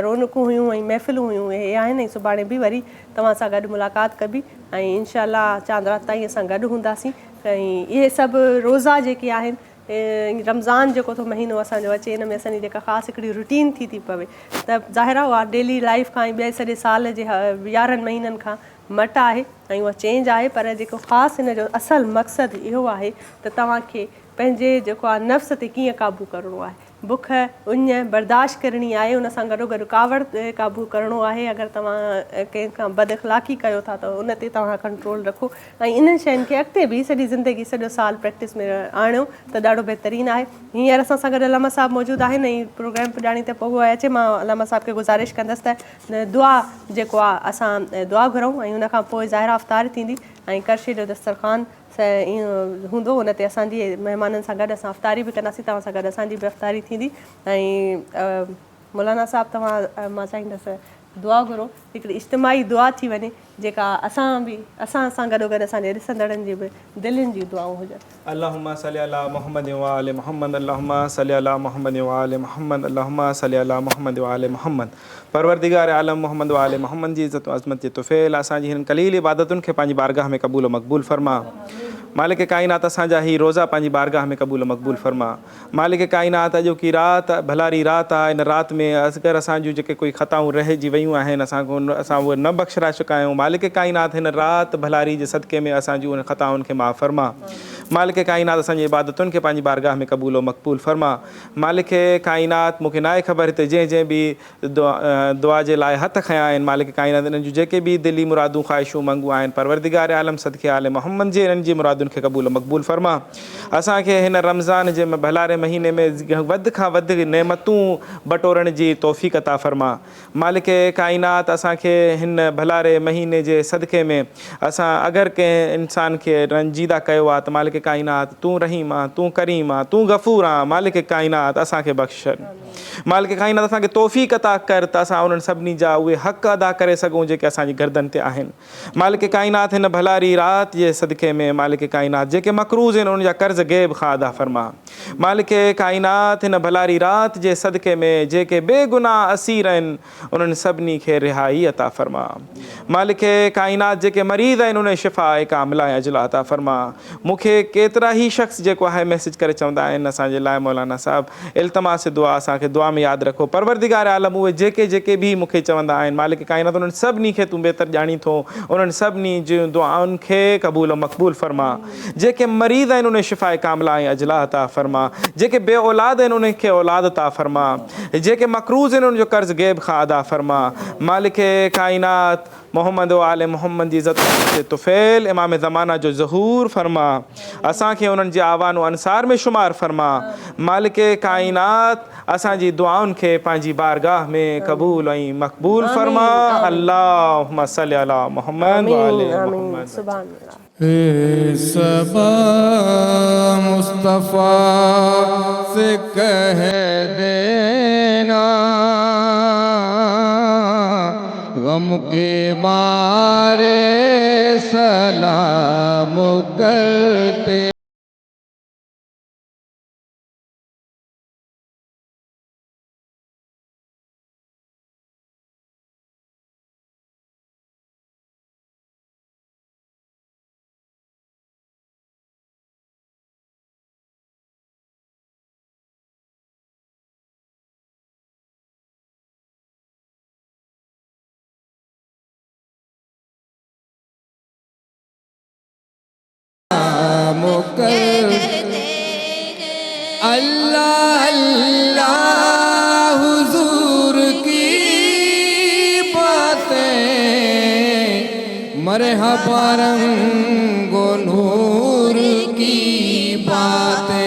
रौनकूं हुयूं ऐं महफ़िलूं हुयूं इहे आहिनि ऐं सुभाणे बि वरी तव्हां सां गॾु मुलाक़ात कबी ऐं इनशा चांद राति ताईं असां गॾु हूंदासीं। ऐं इहे सभु रोज़ा जेके आहिनि रमज़ान जेको थो महीनो असांजो अचे इन में असांजी जेका ख़ासि हिकिड़ी रूटीन थी पवे त ज़ाहिर आहे उहा डेली लाइफ खां ऐं ॿिए सॼे साल जे 11 महीननि खां मट आहे ऐं उहा चेंज आहे। पर जेको ख़ासि हिन जो असुलु मक़सदु इहो आहे त तव्हांखे पंहिंजे जेको आहे नफ़्स ते कीअं क़ाबू करिणो आहे, बुख उञ बर्दाश्त करणी आहे, उन सां गॾोगॾु कावड़ ते क़ाबू करिणो आहे। अगरि तव्हां कंहिंखां बद इख़लाक़ी कयो था त उन ते तव्हां कंट्रोल रखो ऐं इन्हनि शयुनि खे अॻिते बि सॼी ज़िंदगी सॼो साल प्रैक्टिस में आणियो त ॾाढो बहितरीनु आहे। हींअर असां सां गॾु अलामा साहब मौजूदु आहिनि ऐं प्रोग्राम पुॼाणी ते पोइ अचे। मां अलामा साहब खे गुज़ारिश कंदसि त दुआ जेको आहे असां दुआ घुरूं ऐं उनखां पोइ ज़ाहिरा अफ़्तार थींदी ऐं करशे जो दस्तरख़ान ईअं हूंदो, उन ते असांजी महिमाननि सां गॾु असां अफ़्तारी बि कंदासीं, तव्हां सां गॾु असांजी बि अफ़्तारी थींदी। ऐं मौलाना साहब तव्हां मां चाहींदसि दुआ घुरो, हिकिड़ी इज्तिमाही दुआ थी वञे जेका असां सां गॾोगॾु असांजे ॾिसंदड़नि जी बि दिलनि जी दुआऊं हुजनि। अल्लाहुम्मा सल्ली अला मुहम्मद व आले मुहम्मद, अल्लाहुम्मा सल्ली अला मुहम्मद व आले मुहम्मद, अल्लाहुम्मा सल्ली अला मुहम्मद व आले मुहम्मद। परवरदिगार आलम मोहम्मद व आले मुहम्मद जी इज़्ज़त व अज़मत जे तुफ़ैल असांजी हिन कलील इबादतुनि खे पंहिंजी बारगाह में क़बूल मक़बूल फरमा। मालिक काइनात असांजा ही रोज़ा पंहिंजी बारगाह में क़बूल मक़बूल फरमा। मालिक काइनात अॼोकी राति भलारी राति आहे, इन राति में अगरि असांजूं जेके कोई ख़ताऊं रहिजी वियूं आहिनि असां उहे न बख़्शराए चुका आहियूं। मालिक काइनात हिन राति भलारी जे सदक़े में असांजूं उन ख़ताउनि खे माफ़ फरमा। मालिक काइनात असांजी इबादतुनि खे पंहिंजी बारगाह में क़बूल मक़बूल फरमा। मालिक काइनात मूंखे नाहे ख़बर हिते जंहिं बि दुआ जे लाइ हथ खयां आहिनि, मालिक काइनात इन्हनि जूं जेके बि दिली मुरादूं ख़्वाहिशूं मंगूं आहिनि, परवरदिगार आलम सदक़े आले मोहम्मद जे इन्हनि जी मुरादुनि खे क़बूल मक़बूल फरमा। असांखे हिन रमज़ान जे भलारे महीने में वधि खां वधि नेमतूं बटोरण जी तौफ़ीक़ अता फरमा। मालिक काइनात असांखे हिन भलारे महीने जे सदक़े में असां अगरि कंहिं इंसान खे रंजीदा कयो आहे त मालिक काइनात तूं रहीम आहे, तूं करीम आहे, तूं गफ़ूर आहे। मालिक काइनात असांखे बख़्शनि। मालिक काइनात असांखे तौफ़ीक़ अता कर त असां उन्हनि सभिनी जा उहे हक़ अदा करे सघूं जेके असांजी गर्दन ते आहिनि। मालिक काइनात हिन भलारी राति जे सदक़े में मालिक काइनात जेके मक़रूज़ आहिनि उन्हनि जा कर्ज़ ग़ैब खां अदा फरमा। मालिक काइनात हिन भलारी राति जे सदक़े में जेके बेगुनाह असीर आहिनि उन्हनि सभिनी खे रिहाई अता फरमा। मालिक काइनात जेके मरीज़ आहिनि उन्हें शिफ़ा कामिला ऐं अजला अता फरमा। मूंखे केतिरा ई शख़्स जेको आहे मैसेज करे चवंदा आहिनि असांजे लाइ मौलाना साहब इल्तमास दुआ असांखे दुआ में यादि रखो। परवरदिगार आलम उहे जेके बि मूंखे चवंदा आहिनि मालिक काइनात उन्हनि सभिनी खे तूं बहितर ॼाणी थो, उन्हनि सभिनी जूं दुआउनि खे क़बूल मक़बूल फरमा। जेके मरीज़ आहिनि उन्हें शिफ़ा कामिला ऐं अजला अता फरमा। जेके बे औलाद आहिनि उन्हनि खे औलाद अता फरमा। जेके मक़रूज़ आहिनि उन्हनि जो कर्ज़ ग़ैब खां अदा फरमा। मालिक काइनात मोहम्मद व आले मोहम्मद जी इज़त ते तुफ़ैल इमाम ज़माना जो ज़हूर फरमा। असांखे उन्हनि जे आवान व अंसार में शुमार फरमा। मालिक काइनात असांजी दुआउनि खे पंहिंजी बारगाह में क़बूल ऐं मक़बूल फरमा। अल्लाहुम्मा सल्ली अला मोहम्मद व आले मोहम्मद। सुभान अल्लाह। सबा मुस्तफ़ा से कह देना गम के मारे सलाम करते अल्लाह अल्लाह हुजूर की बातें मरहबा रंगो नूर की बातें।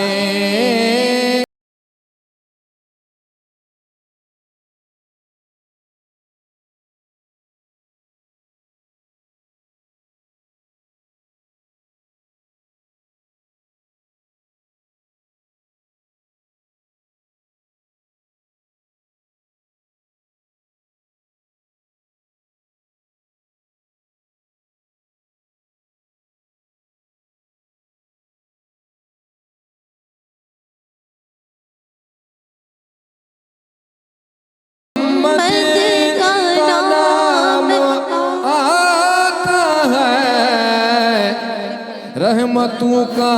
रहमतों का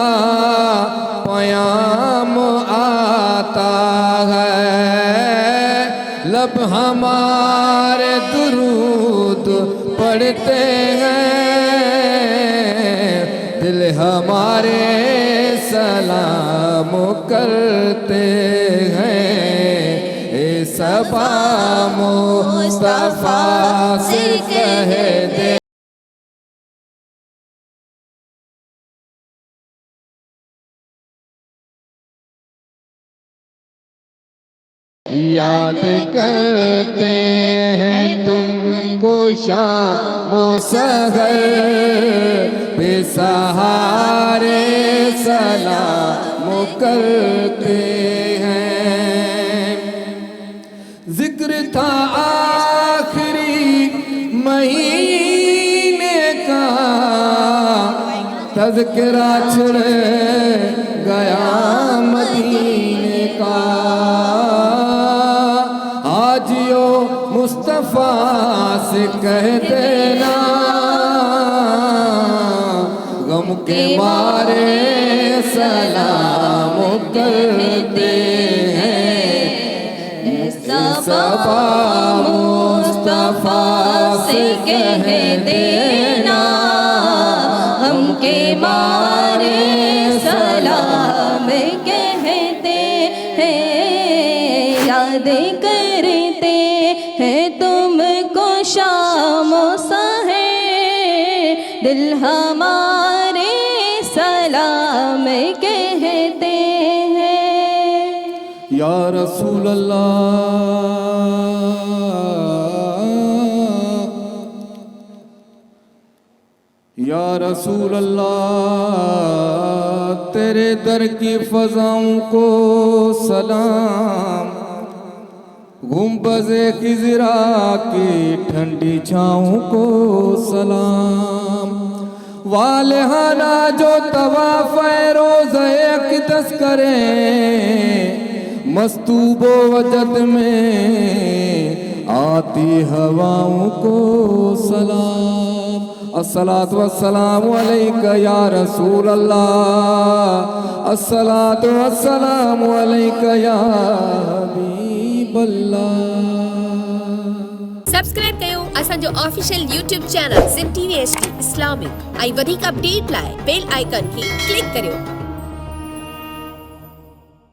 पयाम आता है। लब हमारे दुरूद पढ़ते हैं, दिल हमारे सलाम करते हैं। ए सबा मुस्तफ़ा से कह दे याद करते हैं तुमको शाम सहर बेसहारे सलाम करते हैं। जिक्र था आखिरी महीने का, तज़किरा छिड़ गया मदीने का। मुस्तफ़ा से कह देना गम के मारे सलाम करते हैं। सबा मुस्तफ़ा से कह देना गम के मारे सलाम कहते हैं। याद करते है तुमको शाम सहर, दिल हमारे सलाम कहते हैं। या रसूल अल्लाह या रसूल अल्लाह तेरे दर की फ़ज़ाओं को सलाम। گنبد خضرا کی ٹھنڈی چھاؤں کو سلام، والہانہ جو طواف روزہ اقدس کریں، مستوب و وجد میں آتی ہواؤں کو سلام۔ الصلاۃ والسلام علیک یا رسول اللہ، الصلاۃ والسلام علیک یا حبیب اللہ۔ सब्सक्राइब कयो असांजो official YouTube channel Sindh TV HD Islamic ऐं वधीक अपडेट लाइ बेल आइकन खे क्लिक करियो।